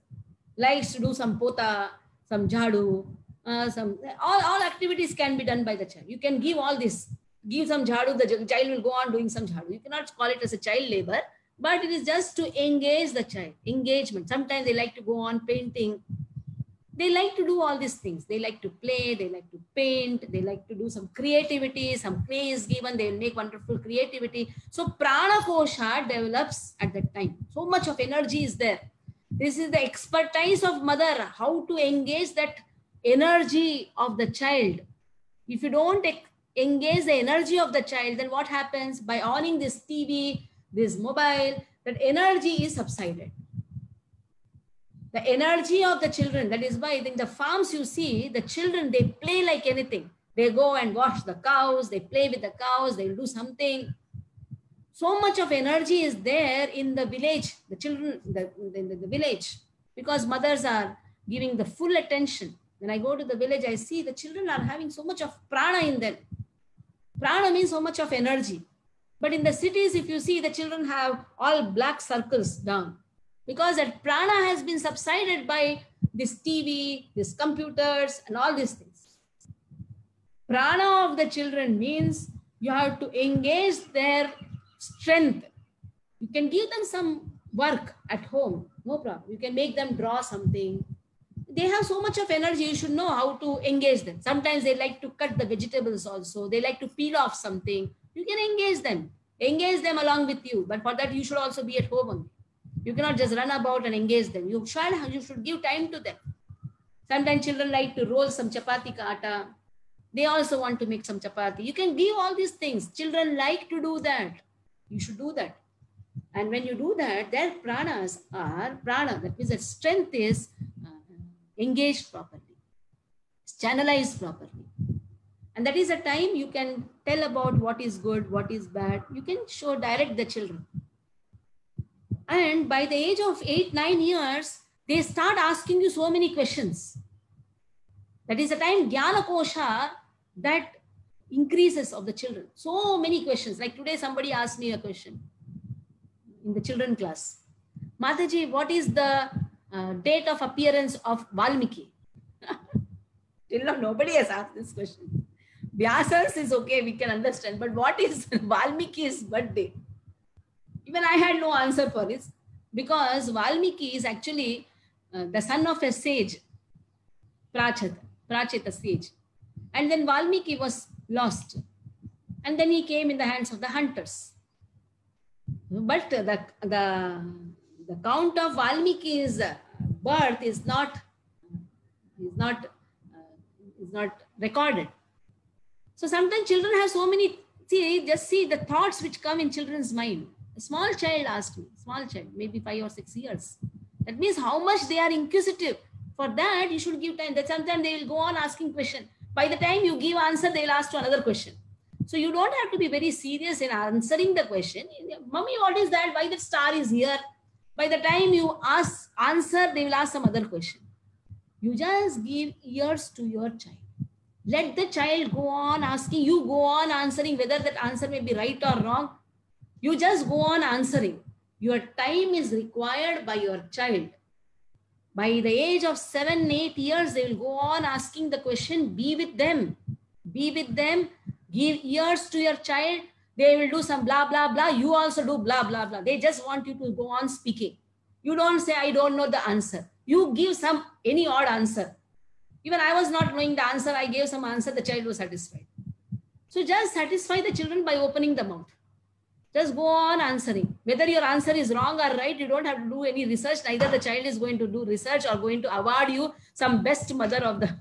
Likes to do some pota, some jhadu, all activities can be done by the child. You can give all this. Give some jhadu, the child will go on doing some jhadu. You cannot call it as a child labor, but it is just to engage the child. Engagement. Sometimes they like to go on painting. They like to do all these things. They like to play, they like to paint, they like to do some creativity, some clay is given, they will make wonderful creativity. So Pranakosha develops at that time. So much of energy is there. This is the expertise of mother, how to engage that energy of the child. If you don't engage the energy of the child, then what happens? By owning this TV, this mobile, that energy is subsided. The energy of the children, that is why in the farms you see, the children, they play like anything. They go and wash the cows, they play with the cows, they'll do something. So much of energy is there in the village, the children, in the village, because mothers are giving the full attention. When I go to the village, I see the children are having so much of prana in them. Prana means so much of energy. But in the cities, if you see, the children have all black circles down. Because that prana has been subsided by this TV, these computers, and all these things. Prana of the children means you have to engage their strength. You can give them some work at home, no problem. You can make them draw something. They have so much of energy, you should know how to engage them. Sometimes they like to cut the vegetables also. They like to peel off something. You can engage them. Engage them along with you. But for that, you should also be at home only. You cannot just run about and engage them. You should give time to them. Sometimes children like to roll some chapati ka atta. They also want to make some chapati. You can give all these things. Children like to do that. You should do that. And when you do that, their pranas are prana. That means that strength is engaged properly. It's channelized properly. And that is a time you can tell about what is good, what is bad. You can direct the children. And by the age of 8-9 years, they start asking you so many questions. That is the time Jnana Kosha that increases of the children. So many questions. Like today, somebody asked me a question in the children class. Mataji, what is the date of appearance of Valmiki? Till now, nobody has asked this question. Vyasa's is okay, we can understand. But what is Valmiki's birthday? Even I had no answer for this, because Valmiki is actually the son of a sage, Pracheta sage. And then Valmiki was lost. And then he came in the hands of the hunters. But the count of Valmiki's birth is not recorded. So sometimes children have so many, just see the thoughts which come in children's mind. A small child asked me, maybe 5 or 6 years. That means how much they are inquisitive. For that, you should give time. That sometimes they will go on asking question. By the time you give answer, they will ask to another question. So you don't have to be very serious in answering the question. Mummy, what is that? Why that star is here? By the time you answer, they will ask some other question. You just give ears to your child. Let the child go on asking. You go on answering, whether that answer may be right or wrong. You just go on answering. Your time is required by your child. By the age of 7, 8 years, they will go on asking the question. Be with them. Be with them. Give ears to your child. They will do some blah, blah, blah. You also do blah, blah, blah. They just want you to go on speaking. You don't say, I don't know the answer. You give any odd answer. Even I was not knowing the answer. I gave some answer. The child was satisfied. So just satisfy the children by opening the mouth. Just go on answering. Whether your answer is wrong or right, you don't have to do any research. Neither the child is going to do research or going to award you some best mother of the...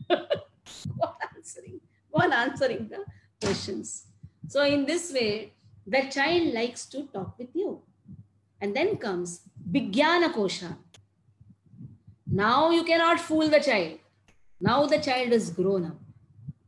Go on answering the questions. So in this way, the child likes to talk with you. And then comes Vijnana Kosha. Now you cannot fool the child. Now the child is grown up.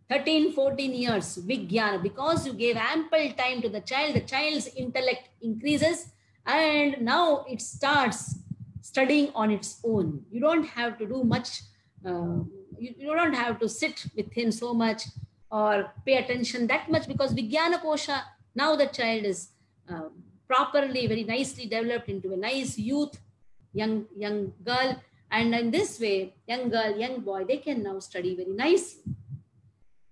13, 14 years, Vijnana. Because you gave ample time to the child's intellect increases, and now it starts studying on its own. You don't have to do much. You don't have to sit with him so much or pay attention that much, because Vijnana Kosha, now the child is properly, very nicely developed into a nice youth, young girl. And in this way, young girl, young boy, they can now study very nicely.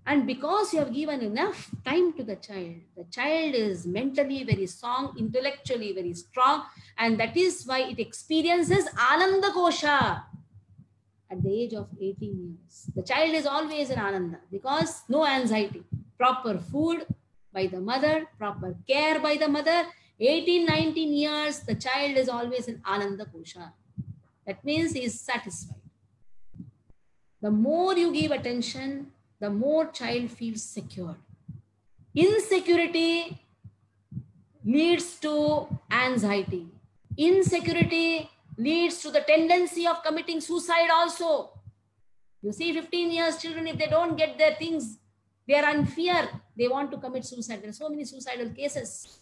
And because you have given enough time to the child is mentally very strong, intellectually very strong. And that is why it experiences Ananda Kosha at the age of 18 years. The child is always in Ananda because no anxiety. Proper food by the mother, proper care by the mother. 18, 19 years, the child is always in Ananda Kosha. That means he is satisfied. The more you give attention, the more child feels secure. Insecurity leads to anxiety. Insecurity leads to the tendency of committing suicide also. You see 15 years children, if they don't get their things, they are in fear. They want to commit suicide. There are so many suicidal cases.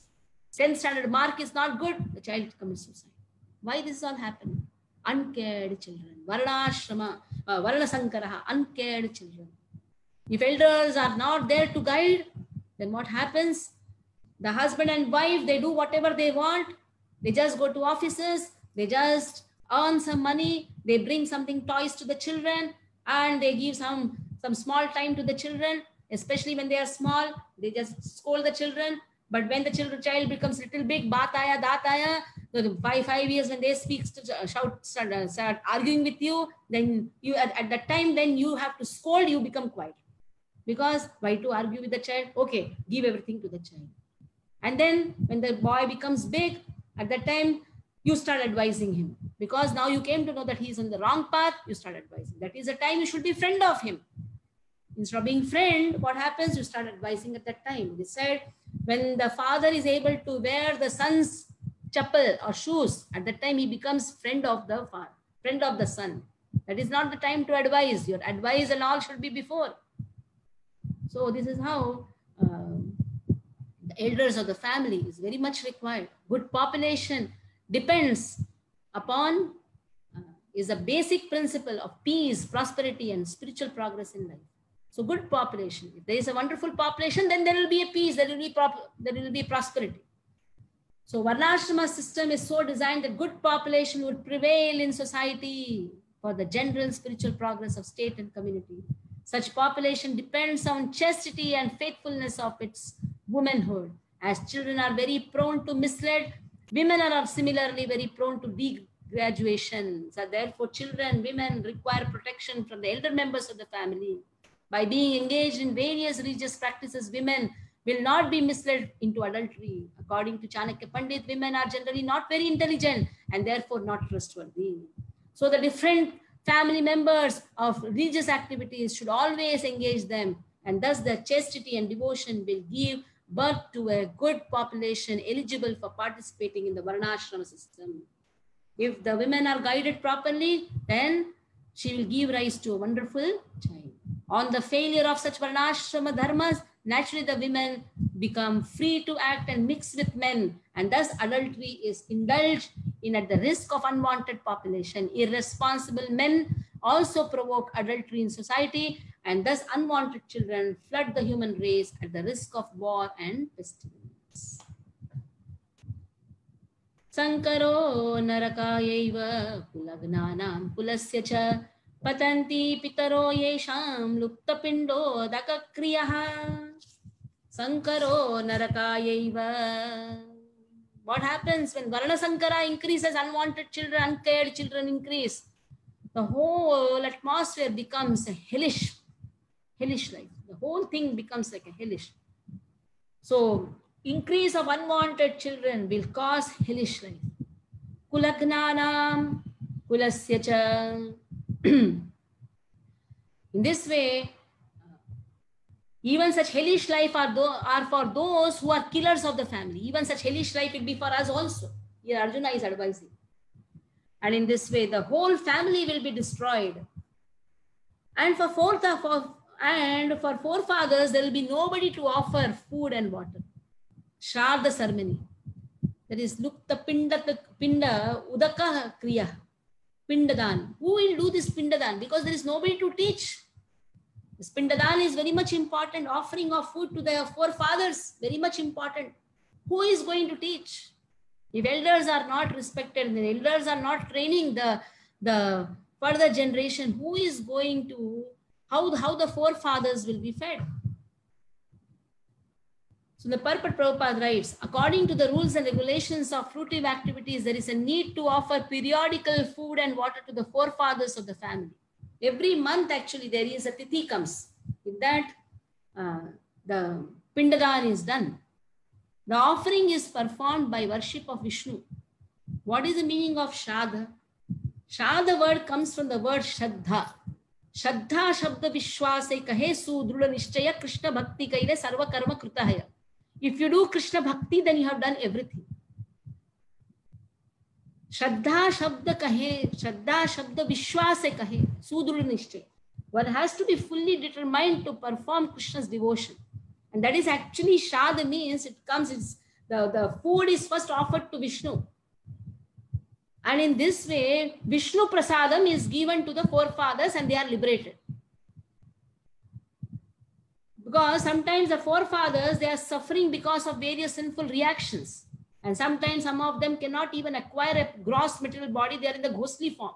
10th standard mark is not good. The child commits suicide. Why this is all happening? Uncared children. Varnashrama, Varna Sankaraha, uncared children. If elders are not there to guide, then what happens? The husband and wife, they do whatever they want. They just go to offices. They just earn some money. They bring something toys to the children, and they give some small time to the children, especially when they are small. They just scold the children. But when the child becomes little big, baat aaya, daat aaya, so 5 years when they speak, start arguing with you, then you at that time, then you have to scold, you become quiet. Because why to argue with the child? Okay, give everything to the child. And then when the boy becomes big, at that time, you start advising him. Because now you came to know that he is on the wrong path, you start advising. That is the time you should be friend of him. Instead of being friend, what happens? You start advising at that time. They said, when the father is able to wear the son's chappal or shoes, at that time he becomes friend of the father, friend of the son. That is not the time to advise. Your advice and all should be before. So this is how the elders of the family is very much required. Good population depends upon, is a basic principle of peace, prosperity, and spiritual progress in life. So good population. If there is a wonderful population, then there will be a peace, there will be prosperity. So Varnashrama system is so designed that good population would prevail in society for the general spiritual progress of state and community. Such population depends on chastity and faithfulness of its womanhood. As children are very prone to mislead, women are similarly very prone to degradation. So therefore, children, women require protection from the elder members of the family. By being engaged in various religious practices, women will not be misled into adultery. According to Chanakya Pandit, women are generally not very intelligent and therefore not trustworthy. So the different family members of religious activities should always engage them, and thus their chastity and devotion will give birth to a good population eligible for participating in the Varnashrama system. If the women are guided properly, then she will give rise to a wonderful child. On the failure of such Varnashrama dharmas, naturally the women become free to act and mix with men, and thus adultery is indulged in at the risk of unwanted population. Irresponsible men also provoke adultery in society, and thus unwanted children flood the human race at the risk of war and pestilence. Sankaro narakayaiva kulagnaanam kulasya cha patanti pitaro yesham luptapindo dakakriyaha. Sankaro narakayaiva. What happens when Varna Sankara increases, unwanted children, uncared children increase? The whole atmosphere becomes a hellish life. The whole thing becomes like a hellish. So increase of unwanted children will cause hellish life. Kulagnanam kulasya cha. In this way, even such hellish life are for those who are killers of the family. Even such hellish life will be for us also. Here Arjuna is advising. And in this way, the whole family will be destroyed. And for forefathers, there will be nobody to offer food and water. Shraddha ceremony. That is, Lupta Pinda Udaka Kriya. Pindadan. Who will do this Pindadan? Because there is nobody to teach. This Pindadan is very much important. Offering of food to their forefathers, very much important. Who is going to teach? If elders are not respected, and the elders are not training the further generation, who is going to, how the forefathers will be fed? So the Purport Prabhupada writes, according to the rules and regulations of fruitive activities, there is a need to offer periodical food and water to the forefathers of the family. Every month, actually, there is a tithi comes. In that, the Pindadan is done. The offering is performed by worship of Vishnu. What is the meaning of Shraddha? Shraddha word comes from the word Shraddha. Shraddha Shabda Vishwase Kahe Sudruda Nishchaya Krishna Bhakti Kaile Sarva Karma Krutahaya. If you do Krishna Bhakti, then you have done everything. Shraddha Shabda Kahe, Shraddha Shabda Vishwase Kahe, Sudruda Nishchaya. One has to be fully determined to perform Krishna's devotion. And that is actually Shraddha means the food is first offered to Vishnu. And in this way, Vishnu Prasadam is given to the forefathers and they are liberated. Because sometimes the forefathers, they are suffering because of various sinful reactions. And sometimes some of them cannot even acquire a gross material body. They are in the ghostly form.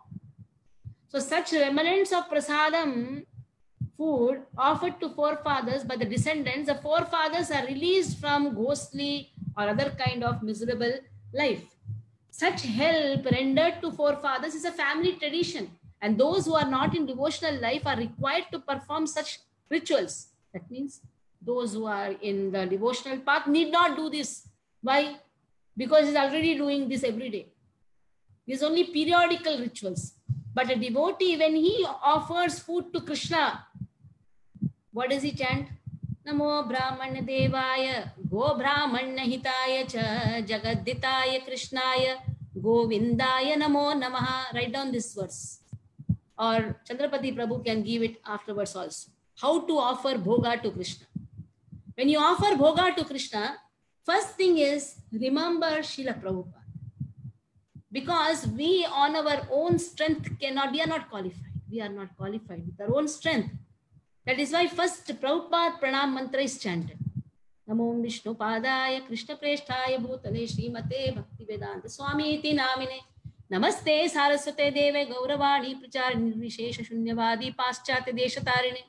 So such remnants of Prasadam food offered to forefathers by the descendants, the forefathers are released from ghostly or other kind of miserable life. Such help rendered to forefathers is a family tradition, and those who are not in devotional life are required to perform such rituals. That means those who are in the devotional path need not do this. Why? Because he's already doing this every day. These only periodical rituals. But a devotee, when he offers food to Krishna, what does he chant? Namo Brahmanya Devaya, Go Brahmanya Hitaya Cha, Jagadditaya Krishnaya, Govindaya Namo Namaha. Write down this verse. Or Chandrapati Prabhu can give it afterwards also. How to offer bhoga to Krishna. When you offer bhoga to Krishna, first thing is remember Srila Prabhupada. Because we on our own strength cannot, we are not qualified. We are not qualified with our own strength. That is why first Prabhupada Pranam mantra is chanted. Namo Vishnu Padaya Krishna Presthaya Bhutale Srimate Bhakti Vedanta Swami Iti Namine Namaste Saraswate Deve Gauravani Prachar Nirvishesha Shunyavadi Paschate Deshatarine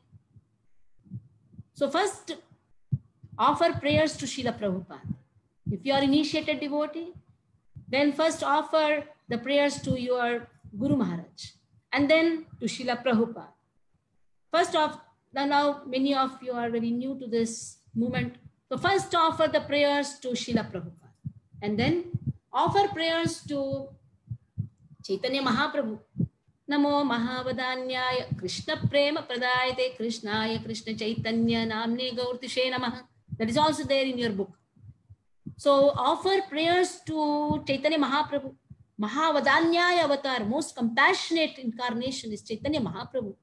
So first, offer prayers to Srila Prabhupada. If you are initiated devotee, then first offer the prayers to your Guru Maharaj, and then to Srila Prabhupada. First off, now many of you are very new to this movement. So first offer the prayers to Srila Prabhupada, and then offer prayers to Chaitanya Mahaprabhu. Namo Mahavadanyaya Krishna Prema Pradayate Krishnaya Krishna Chaitanya Namne Gaurtishe Namaha. That is also there in your book. So offer prayers to Chaitanya Mahaprabhu. Mahavadanyaya avatar, most compassionate incarnation is Chaitanya Mahaprabhu.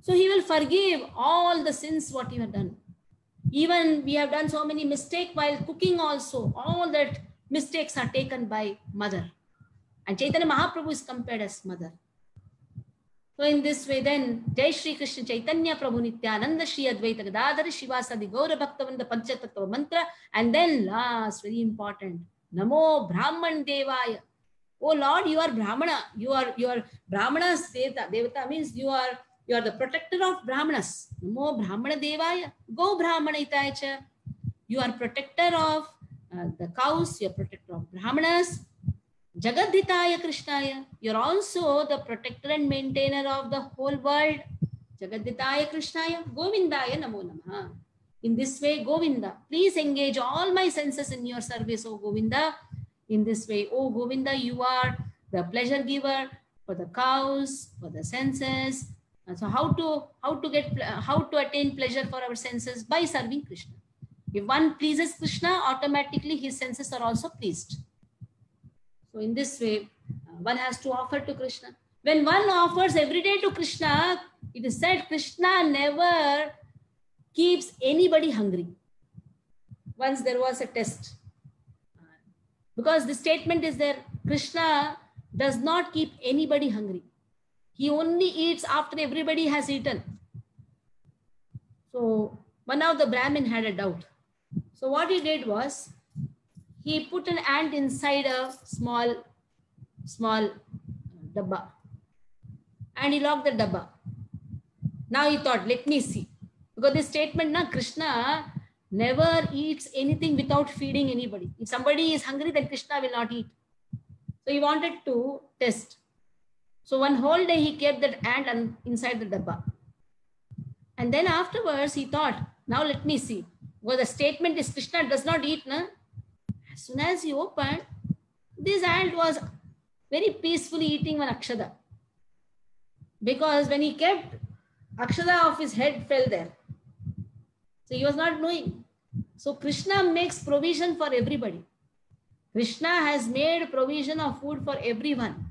So he will forgive all the sins what you have done. Even we have done so many mistakes while cooking also. All that mistakes are taken by mother. And Chaitanya Mahaprabhu is compared as mother. So in this way then, Jai Shri Krishna Chaitanya Prabhu Nityananda Shri Advaita Gadadhara Shivasadi Gaura Bhaktavanda Panchatattva Mantra. And then last, very important, Namo Brahman Devaya. Oh Lord, you are Brahmana. You are Brahmanas Devata. Devata means you are the protector of Brahmanas. Namo Brahmana Devaya. Go Brahmana Itayacha. You are protector of the cows. You are protector of Brahmanas. Jagadhitaya Krishnaya. You're also the protector and maintainer of the whole world. Jagadhitaya Krishnaya. Govindaya Namo Namaha. In this way, Govinda, please engage all my senses in your service, O Govinda. In this way, O Govinda, you are the pleasure giver for the cows, for the senses. And so how to attain pleasure for our senses? By serving Krishna. If one pleases Krishna, automatically his senses are also pleased. So in this way, one has to offer to Krishna. When one offers every day to Krishna, it is said Krishna never keeps anybody hungry. Once there was a test. Because the statement is there, Krishna does not keep anybody hungry. He only eats after everybody has eaten. So one of the Brahmin had a doubt. So what he did was, he put an ant inside a small dabba. And he locked the dabba. Now he thought, let me see. Because this statement, Krishna never eats anything without feeding anybody. If somebody is hungry, then Krishna will not eat. So he wanted to test. So one whole day he kept that ant inside the dabba. And then afterwards he thought, now let me see. Because the statement is Krishna does not eat. As soon as he opened, this ant was very peacefully eating one akshada. Because when he kept, akshada of his head fell there. So he was not knowing. So Krishna makes provision for everybody. Krishna has made provision of food for everyone.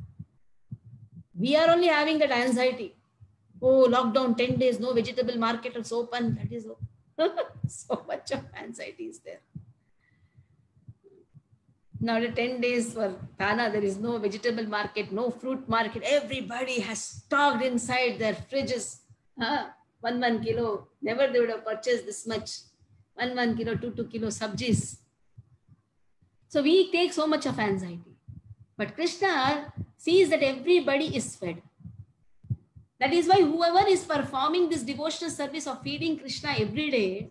We are only having that anxiety. Oh, lockdown, 10 days, no vegetable market is open. That is so much of anxiety is there. Now the 10 days for Thana, there is no vegetable market, no fruit market. Everybody has stocked inside their fridges. 1 kilo. Never they would have purchased this much. 1 kilo, 2 kilo sabjis. So we take so much of anxiety. But Krishna sees that everybody is fed. That is why whoever is performing this devotional service of feeding Krishna every day,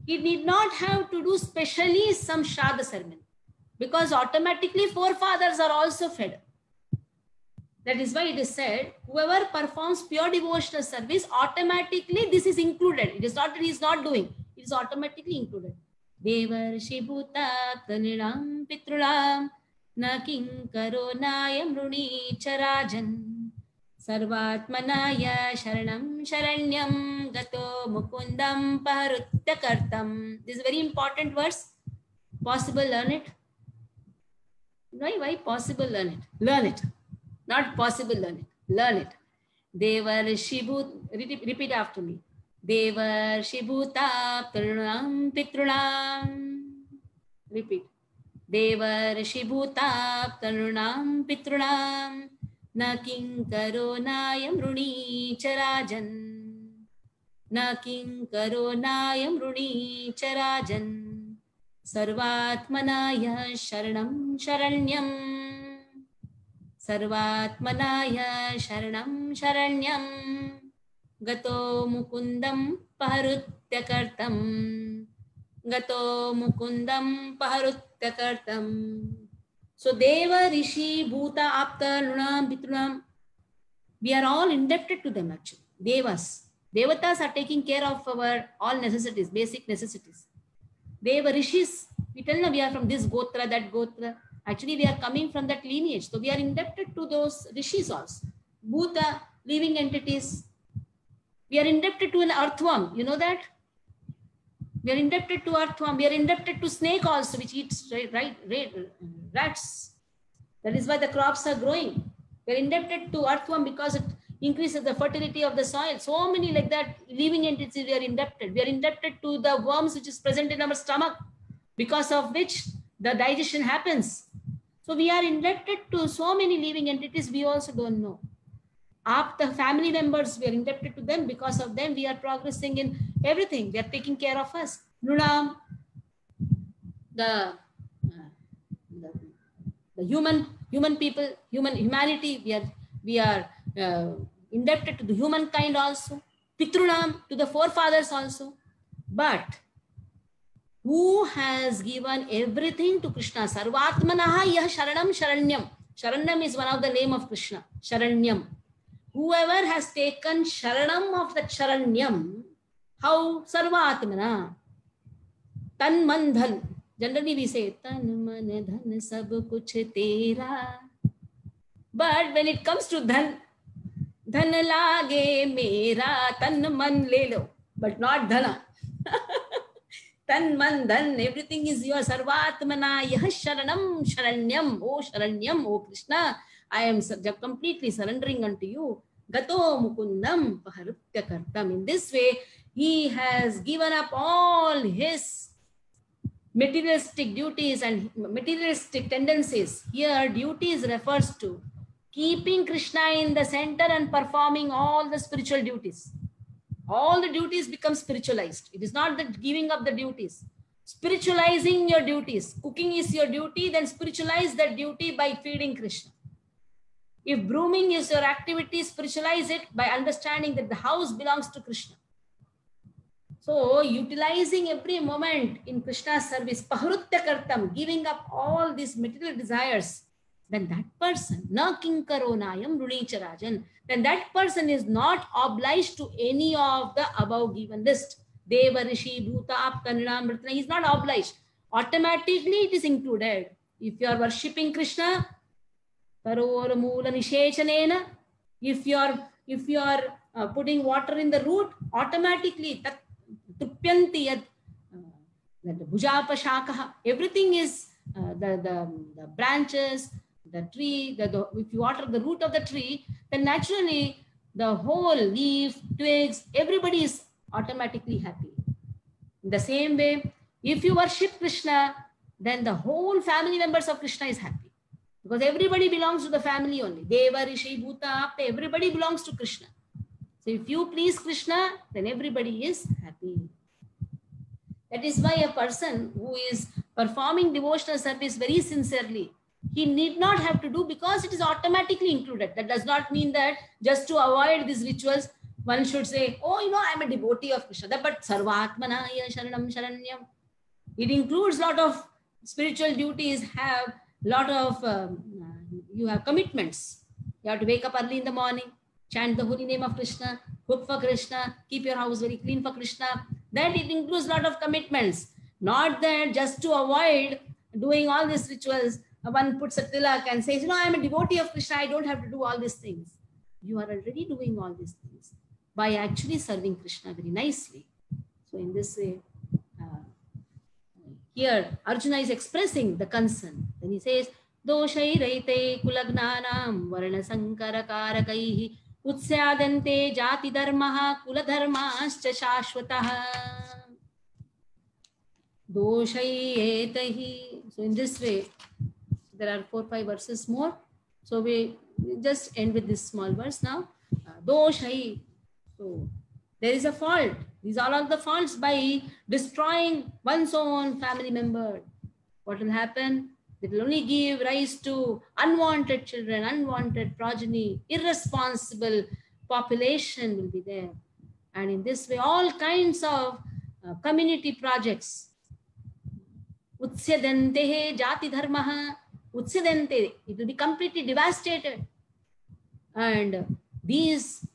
he need not have to do specially some Shraddha ceremony. Because automatically forefathers are also fed. That is why it is said, whoever performs pure devotional service, automatically this is included. It is not that he is not doing. It is automatically included. Devar Shibhuta Taniram Pitrulam Nakinkaro Nayam Runi Charajan Sarvatmanaya Sharanam Sharanyam Gato Mukundam Paharutyakartam. This is a very important verse. Possible, learn it. Why possible, learn it? Learn it. Not possible, learn it. Learn it. Devar Shibhut, repeat after me. Devar Shibhuta Tarunam Pitrunam. Repeat. Devar Shibhuta Tarunam Pitrunam Nakinkaro Nayam Runi Charajan Nakinkaro Nayam Runi Charajan Sarvatmanaya Sharanam Sharanyam Sarvatmanaya Sharanam Sharanyam Gato Mukundam paharutyakartam. Gato mukundam paharutyakartam. So Deva, Rishi, Bhuta, Apta, Lunam, Pitrunam, we are all indebted to them actually. Devas. Devatas are taking care of our all necessities, basic necessities. Deva, Rishis, we tell them we are from this Gotra, that Gotra. Actually, we are coming from that lineage. So we are indebted to those Rishis also. Bhuta, living entities. We are indebted to an earthworm. You know that? We are indebted to earthworm. We are indebted to snake also, which eats rats. That is why the crops are growing. We are indebted to earthworm because it increases the fertility of the soil. So many like that living entities we are indebted. We are indebted to the worms which is present in our stomach, because of which the digestion happens. So we are indebted to so many living entities we also don't know. After family members, we are indebted to them. Because of them, we are progressing in everything. They are taking care of us. Nunam, the human people, humanity, we are indebted to the humankind also. Pitrunam, to the forefathers also. But who has given everything to Krishna? Sarvatmanaha yah sharanam sharanyam. Sharanyam is one of the name of Krishna. Sharanyam. Whoever has taken sharanam of the Sharanyam, how? Sarvatmana. Tan man dhan. Generally we say, tan man dhan sab kuch tera. But when it comes to dhan, dhan lage mera, tan man le lo. But not dhana. Tan man dhan, everything is yours. Sarvatmana yah sharanam sharanyam. Oh Sharanyam, oh Krishna, I am completely surrendering unto you. Gato mukundam paharutyakartam. In this way, he has given up all his materialistic duties and materialistic tendencies. Here, duties refers to keeping Krishna in the center and performing all the spiritual duties. All the duties become spiritualized. It is not the giving up the duties. Spiritualizing your duties. Cooking is your duty, then spiritualize that duty by feeding Krishna. If brooming is your activity, spiritualize it by understanding that the house belongs to Krishna. So, utilizing every moment in Krishna's service, paharutyakartam, giving up all these material desires, then that person, na kinkaro nayam runecharajan, then that person is not obliged to any of the above given list. Deva, Rishi, Bhuta, Apta, Nrinam, he is not obliged. Automatically it is included. If you are worshipping Krishna, Taror Moola Nishechanena, if you are putting water in the root, automatically Tupyanti yad Bhujapa Shakaha, everything is the branches, the tree, if you water the root of the tree, then naturally the whole leaf, twigs, everybody is automatically happy. In the same way, if you worship Krishna, then the whole family members of Krishna is happy. Because everybody belongs to the family only. Deva, Rishi, Bhuta, Apta, everybody belongs to Krishna. So if you please Krishna, then everybody is happy. That is why a person who is performing devotional service very sincerely, he need not have to do, because it is automatically included. That does not mean that just to avoid these rituals, one should say, oh, I am a devotee of Krishna. But Sarvatmanaya Sharanam Sharanyam. It includes a lot of spiritual duties, have lot of, you have commitments. You have to wake up early in the morning, chant the holy name of Krishna, cook for Krishna, keep your house very clean for Krishna. That it includes a lot of commitments. Not that just to avoid doing all these rituals, one puts a tilak and says, I am a devotee of Krishna, I don't have to do all these things. You are already doing all these things by actually serving Krishna very nicely. So in this way, here Arjuna is expressing the concern. Then he says, Doshai raite kulagnanam varna sankara karakaihi utsyadante jati dharmaha kuladharmascha shashvataha. Doshai etahi. So in this way, there are 4-5 verses more. So we just end with this small verse now. Doshai. So there is a fault. These are all the faults by destroying one's own family member. What will happen? It will only give rise to unwanted children, unwanted progeny, irresponsible population will be there. And in this way, all kinds of community projects, Utsyadante jati dharmaha, Utsyadante, it will be completely devastated. And these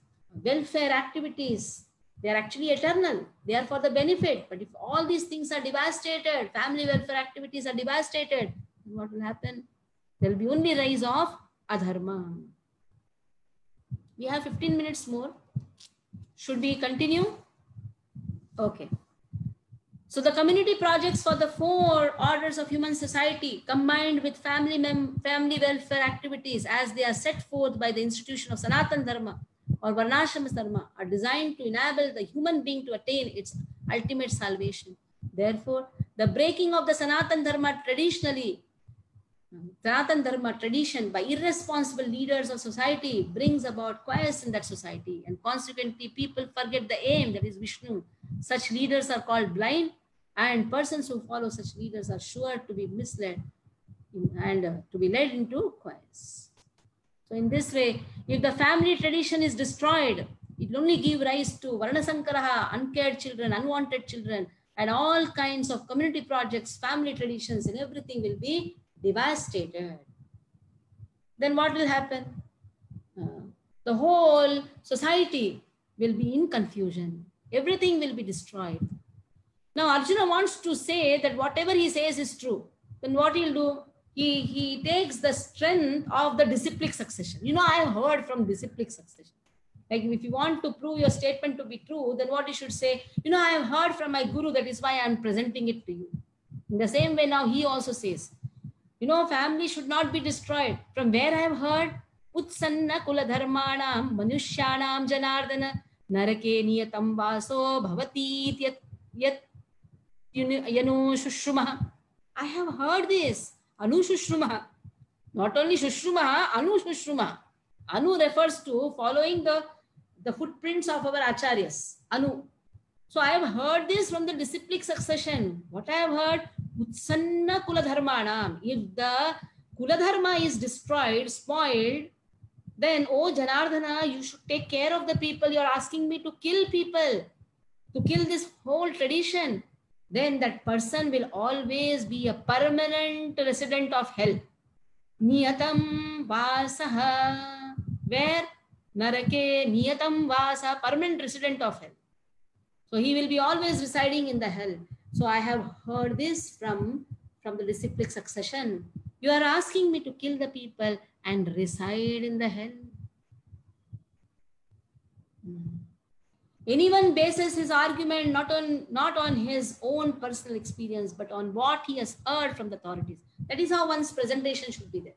welfare activities, they are actually eternal. They are for the benefit. But if all these things are devastated, family welfare activities are devastated, what will happen? There will be only rise of adharma. We have 15 minutes more. Should we continue? Okay. So the community projects for the 4 orders of human society, combined with family welfare activities as they are set forth by the institution of Sanatana Dharma or Varnashrama Dharma, are designed to enable the human being to attain its ultimate salvation. Therefore, the breaking of the Sanatana Dharma tradition by irresponsible leaders of society brings about chaos in that society, and consequently people forget the aim, that is Vishnu. Such leaders are called blind, and persons who follow such leaders are sure to be misled and to be led into chaos. So in this way, if the family tradition is destroyed, it will only give rise to Varnasankaraha, uncared children, unwanted children, and all kinds of community projects, family traditions, and everything will be devastated. Then what will happen? The whole society will be in confusion. Everything will be destroyed. Now Arjuna wants to say that whatever he says is true. Then what he'll do? He takes the strength of the disciplic succession. You know, I have heard from disciplic succession. Like if you want to prove your statement to be true, then what you should say, you know, I have heard from my guru, that is why I am presenting it to you. In the same way now he also says, you know, family should not be destroyed. From where I have heard, Utsanna kula dharmanam manushyanam janardana narake niyatam vaso bhavati yat yanu shushrumaha. I have heard this. Anu shushrumaha. Not only shushrumaha, anu shushrumaha. Anu refers to following the footprints of our acharyas. Anu. So I have heard this from the disciplic succession. What I have heard? Utsanna kula dharmanam. If the kula dharma is destroyed, spoiled, then, oh Janardana, you should take care of the people. You are asking me to kill people, to kill this whole tradition. Then that person will always be a permanent resident of hell. Niyatam vasaha. Where? Narake niyatam vasa, permanent resident of hell. So he will be always residing in the hell. So I have heard this from the disciplic succession. You are asking me to kill the people and reside in the hell. Anyone bases his argument not on his own personal experience, but on what he has heard from the authorities. That is how one's presentation should be there.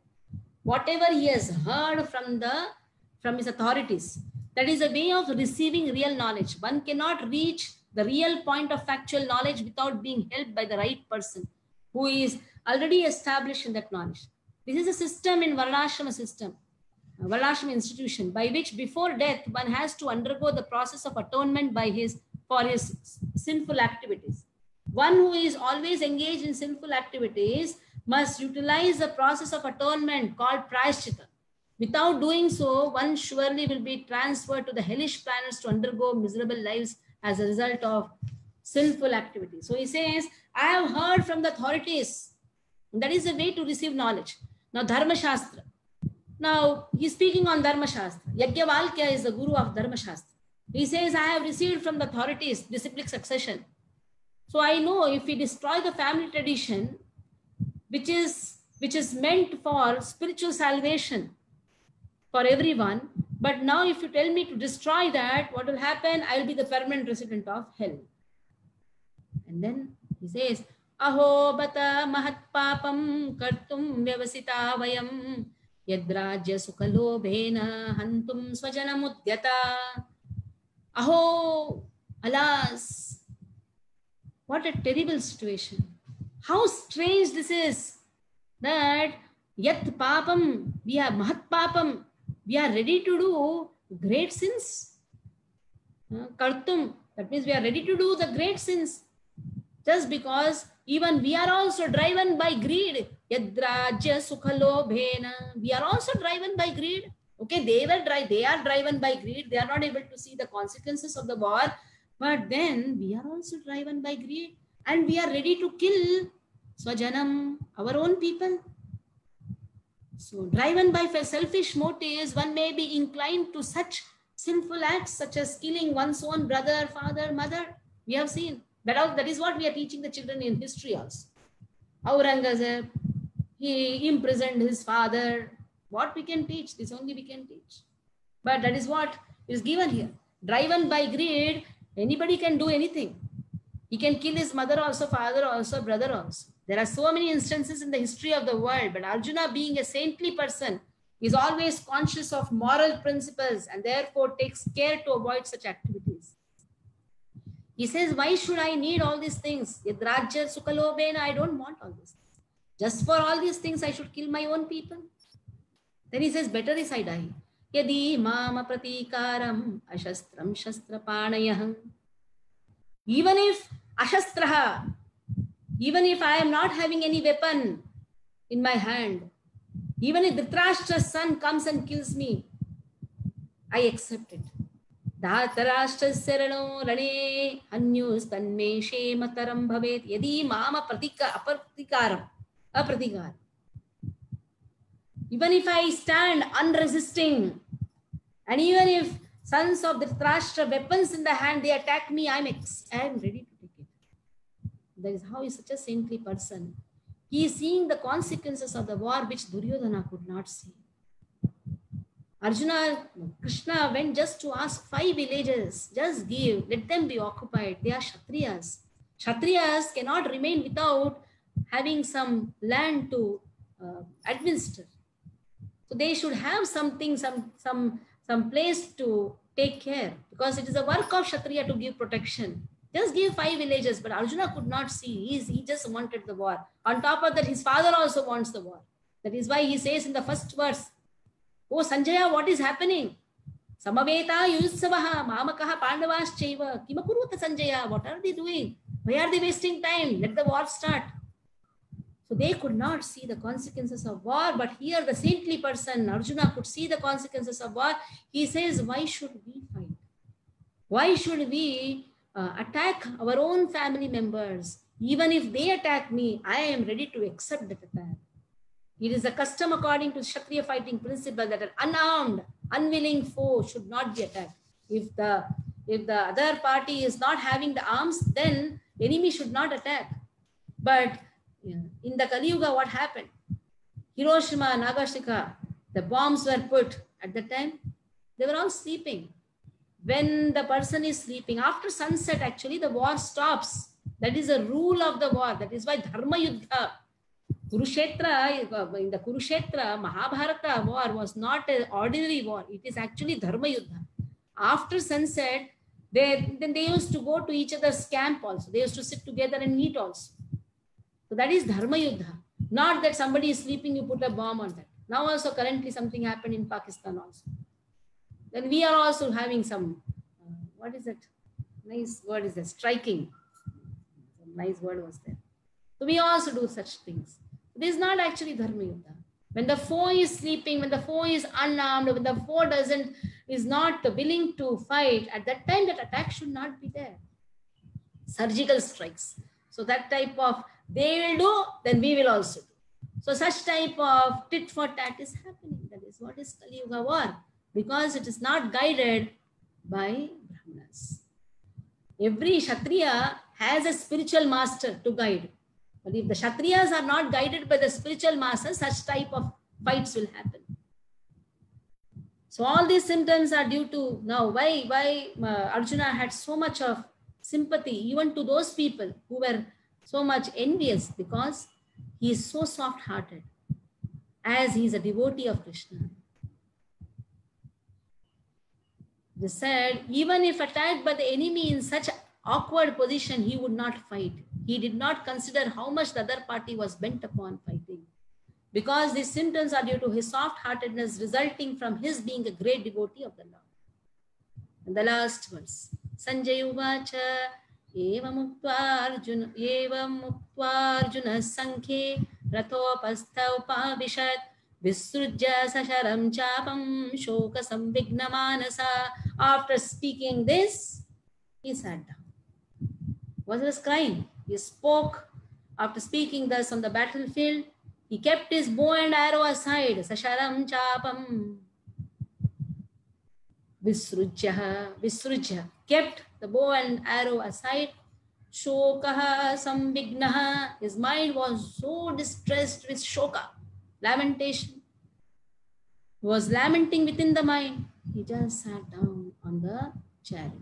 Whatever he has heard from his authorities, that is a way of receiving real knowledge. One cannot reach the real point of factual knowledge without being helped by the right person who is already established in that knowledge. This is a system in Varnashrama system, Varnashrama institution, by which before death one has to undergo the process of atonement for his sinful activities. One who is always engaged in sinful activities must utilize the process of atonement called prayashchitta. Without doing so, one surely will be transferred to the hellish planets to undergo miserable lives as a result of sinful activity. So he says, I have heard from the authorities. That is a way to receive knowledge. Now, Dharma Shastra. Now, he's speaking on Dharma Shastra. Yajnavalkya is the guru of Dharma Shastra. He says, I have received from the authorities disciplic succession. So I know if we destroy the family tradition, which is meant for spiritual salvation for everyone, but now if you tell me to destroy that, what will happen? I will be the permanent resident of hell. And then he says, Aho bata mahat papam kartum vyavasita vayam yadrajya sukhalobhena hantum swajanam udyata. Aho, alas, what a terrible situation. How strange this is that yat papam, we are mahat papam, we are ready to do great sins. Kartum, that means we are ready to do the great sins. Just because even we are also driven by greed. Yadrajya sukhalobhena. We are also driven by greed. Okay, they are driven by greed. They are not able to see the consequences of the war. But then we are also driven by greed, and we are ready to kill Swajanam, our own people. So driven by selfish motives, one may be inclined to such sinful acts such as killing one's own brother, father, mother. We have seen that is what we are teaching the children in history also. Aurangzeb, he imprisoned his father. What we can teach? This only we can teach. But that is what is given here. Driven by greed, anybody can do anything. He can kill his mother also, father also, brother also. There are so many instances in the history of the world, but Arjuna, being a saintly person, is always conscious of moral principles and therefore takes care to avoid such activities. He says, why should I need all these things? Yadrajya sukalobena, I don't want all this. Just for all these things, I should kill my own people. Then he says, better is I die. Yadi mama pratikaram ashastram shastrapanayah. Even if ashastraha, even if I am not having any weapon in my hand, even if Dhritarashtra's son comes and kills me, I accept it. Dhatarashtrasya rano rane anyus tanme shemataram bhavet yadi mama apratikaram. Even if I stand unresisting, and even if sons of Dhritarashtra, weapons in the hand, they attack me, I am ready to take it. That is how he is such a saintly person. He is seeing the consequences of the war which Duryodhana could not see. Krishna went just to ask 5 villages, just give, let them be occupied. They are Kshatriyas. Kshatriyas cannot remain without having some land to administer. So they should have something, some place to take care, because it is a work of Kshatriya to give protection. Just give 5 villages, but Arjuna could not see. He just wanted the war. On top of that, his father also wants the war. That is why he says in the first verse, oh Sanjaya, what is happening? Samaveta yusavaha mamakaha pandavaschaiva kimakurvata Sanjaya. What are they doing? Why are they wasting time? Let the war start. So they could not see the consequences of war, but here the saintly person, Arjuna, could see the consequences of war. He says, why should we fight? Why should we attack our own family members? Even if they attack me, I am ready to accept that attack. It is a custom according to Kshatriya fighting principle that an unarmed, unwilling foe should not be attacked. If the other party is not having the arms, then enemy should not attack. But in the Kali Yuga, what happened? Hiroshima, Nagasaki, the bombs were put. At the time, they were all sleeping. When the person is sleeping, after sunset, actually, the war stops. That is a rule of the war. That is why Dharma Yuddha, Kurukshetra, in the Kurukshetra, Mahabharata war was not an ordinary war. It is actually Dharma Yuddha. After sunset, then they used to go to each other's camp also. They used to sit together and eat also. So that is Dharma Yuddha. Not that somebody is sleeping, you put a bomb on that. Now also currently something happened in Pakistan also. Then we are also having some, what is that? Nice word is that, striking. Some nice word was there. So we also do such things. This is not actually Dharma Yuddha. When the foe is sleeping, when the foe is unarmed, when the foe is not willing to fight, at that time that attack should not be there. Surgical strikes. So that type of, they will do, then we will also do. So such type of tit for tat is happening. That is what is Kali Yuga war. Because it is not guided by Brahmanas. Every Kshatriya has a spiritual master to guide. But if the Kshatriyas are not guided by the spiritual master, such type of fights will happen. So all these symptoms are due to, now why Arjuna had so much of sympathy even to those people who were so much envious, because he is so soft-hearted as he is a devotee of Krishna. They said, even if attacked by the enemy in such awkward position, he would not fight. He did not consider how much the other party was bent upon fighting. Because these symptoms are due to his soft-heartedness resulting from his being a great devotee of the Lord. And the last verse, Sanjay Uvacha, Evam Mukta Arjuna Sankhe Rathopastha Upavishat Visrujya Sasharam Chapam Shoka Samvigna Manasa. After speaking this, he sat down. Was was crying. He spoke. After speaking thus on the battlefield, he kept his bow and arrow aside. Sasharam Chapam Visrujya kept the bow and arrow aside. Shokaha Samvignaha. His mind was so distressed with shoka, lamentation. He was lamenting within the mind. He just sat down on the chariot.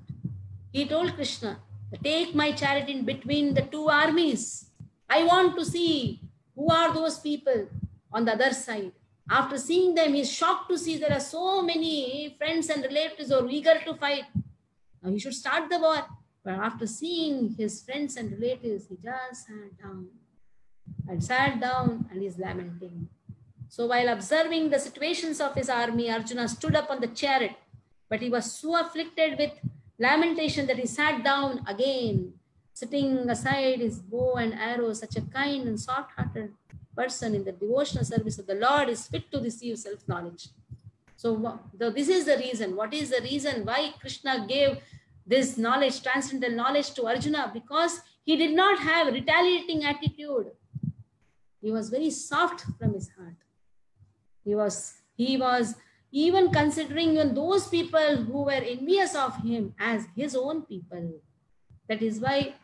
He told Krishna, take my chariot in between the two armies. I want to see who are those people on the other side. After seeing them, he is shocked to see there are so many friends and relatives who are eager to fight. Now he should start the war. But after seeing his friends and relatives, he just sat down and is lamenting. So while observing the situations of his army, Arjuna stood up on the chariot, but he was so afflicted with lamentation that he sat down again, sitting aside his bow and arrow. Such a kind and soft-hearted person in the devotional service of the Lord is fit to receive self-knowledge. So this is the reason. What is the reason why Krishna gave this knowledge, transcendental knowledge to Arjuna? Because he did not have a retaliating attitude. He was very soft from his heart. He was even considering even those people who were envious of him as his own people. That is why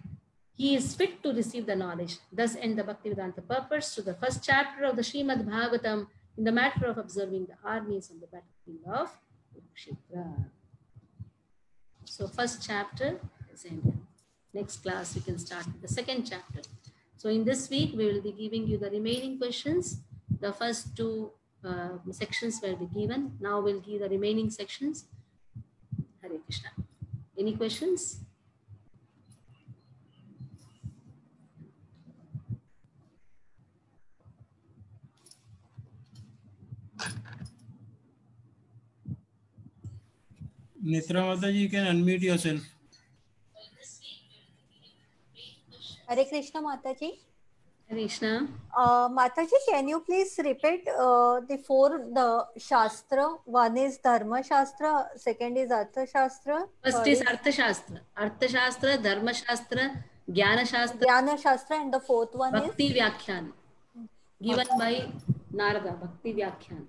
he is fit to receive the knowledge. Thus end the Bhaktivedanta purpose to the first chapter of the Srimad Bhagavatam in the matter of observing the armies on the battlefield of Kurukshetra. So first chapter is ended. Next class we can start with the second chapter. So in this week we will be giving you the remaining questions. The first two sections will be given. Now we'll give the remaining sections. Hare Krishna. Any questions? Nitra Mataji, you can unmute yourself. Hare Krishna Mataji. Hare Krishna. Mataji, can you please repeat the Shastra? One is Dharma Shastra, second is Artha Shastra. First is Artha Shastra. Artha Shastra, Dharma Shastra, Jnana Shastra. Jnana Shastra, and the fourth one Bhakti is? Vyakhyan. Given by Narada, Bhakti Vyakhyan.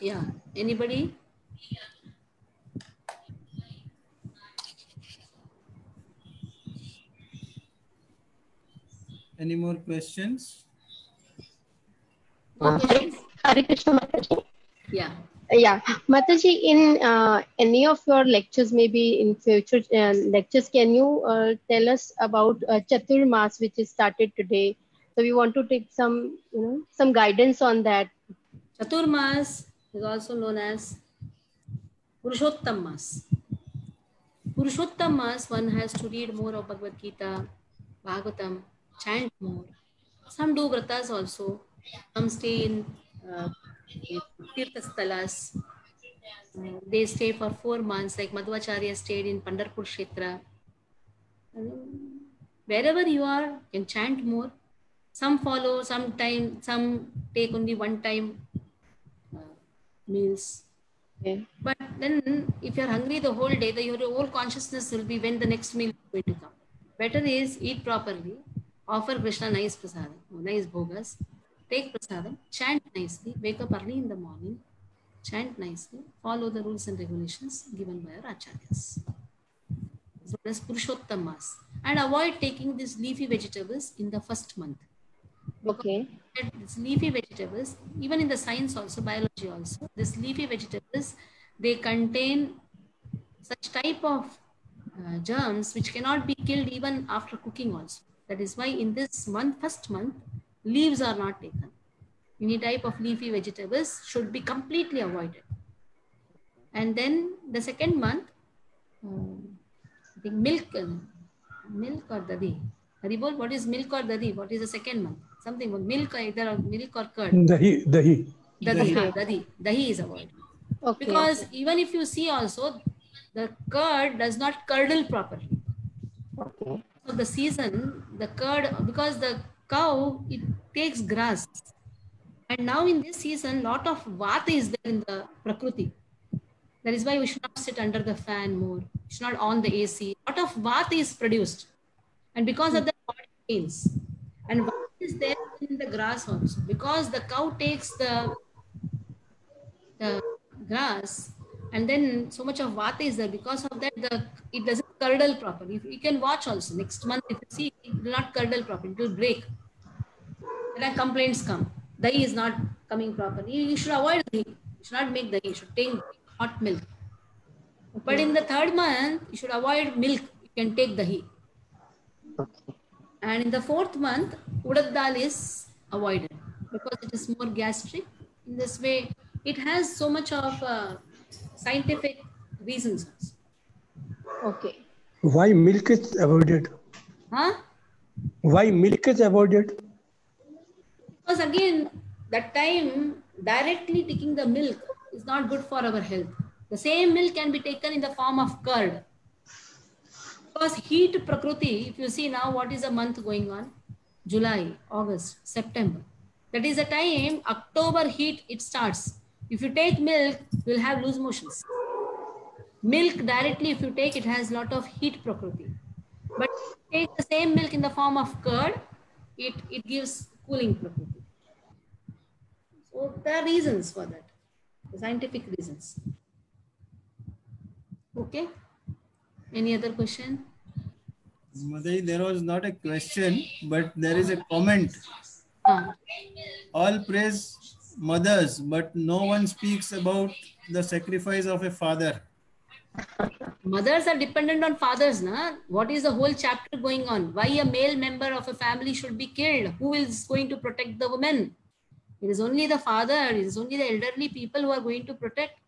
Yeah, anybody? Any more questions? Hare Krishna Mataji. Yeah. Yeah, Mataji, in any of your lectures, maybe in future lectures, can you tell us about Chaturmas, which is started today? So we want to take some, some guidance on that. Chaturmas is also known as Purushottam Mas. Purushottam Mas, one has to read more of Bhagavad Gita, Bhagavatam, chant more. Some do vratas also. Some stay in Tirthastalas. They stay for 4 months, like Madhvacharya stayed in Pandharpur Kshetra. Wherever you are, you can chant more. Some follow, some take only one time meals. Okay. But then if you're hungry the whole day, your whole consciousness will be when the next meal is going to come. Better is eat properly, offer Krishna nice prasadam, nice bhogas, take prasadam, chant nicely, wake up early in the morning, chant nicely, follow the rules and regulations given by our acharyas. As well as Purushottam Mas. And avoid taking these leafy vegetables in the first month. Okay. These leafy vegetables, even in the science also, biology also, these leafy vegetables, they contain such type of germs which cannot be killed even after cooking also. That is why in this month, first month, leaves are not taken. Any type of leafy vegetables should be completely avoided. And then the second month, I think milk or dadi, Haribol, what is milk or dadi? What is the second month? Something milk, either milk or curd. Dahi. Dadi, Okay. dahi is avoided. Okay. Because even if you see also, the curd does not curdle properly. Okay. So the season, the curd, because the cow, it takes grass. And now in this season, lot of vata is there in the Prakriti. That is why we should not sit under the fan more. We should not on the AC. Lot of vata is produced. And because of that, body pains. And vata is there in the grass also. Because the cow takes the grass, and then so much of vata is there. Because of that, it doesn't curdle properly. You can watch also. Next month, if you see, it will not curdle properly. It will break. Then complaints come. Dahi is not coming properly. You should avoid dahi. You should not make dahi. You should take hot milk. But in the third month, you should avoid milk. You can take dahi. Okay. And in the fourth month, urad dal is avoided because it is more gastric. In this way, it has so much of scientific reasons. Okay. Why milk is avoided? Huh? Why milk is avoided? Because again, that time directly taking the milk is not good for our health. The same milk can be taken in the form of curd. Because heat prakriti, if you see now what is the month going on, July, August, September. That is the time, October heat it starts. If you take milk, you will have loose motions. Milk directly, if you take, it has lot of heat prakriti. But if you take the same milk in the form of curd, it gives cooling prakriti. So there are reasons for that, the scientific reasons. Okay. Any other question? Mataji, there was not a question, but there is a comment. All praise mothers, but no one speaks about the sacrifice of a father. Mothers are dependent on fathers, na? What is the whole chapter going on? Why a male member of a family should be killed? Who is going to protect the women? It is only the father, it is only the elderly people who are going to protect.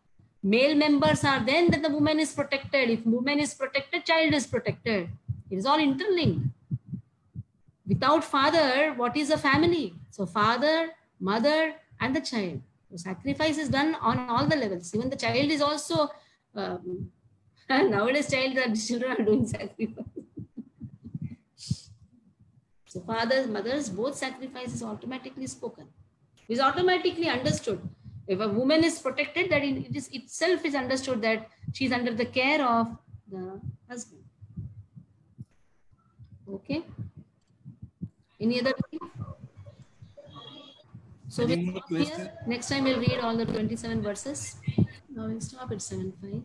Male members are then the woman is protected. If woman is protected, child is protected. It is all interlinked. Without father, what is a family? So father, mother, and the child. So sacrifice is done on all the levels. Even the child is also, nowadays children are doing sacrifice. So fathers, mothers, both sacrifice is automatically spoken. It is automatically understood. If a woman is protected, that it is itself is understood that she is under the care of the husband. Okay. Any other thing? So Any we'll more stop here. question? Next time we'll read all the 27 verses. Now we'll stop at 7:05.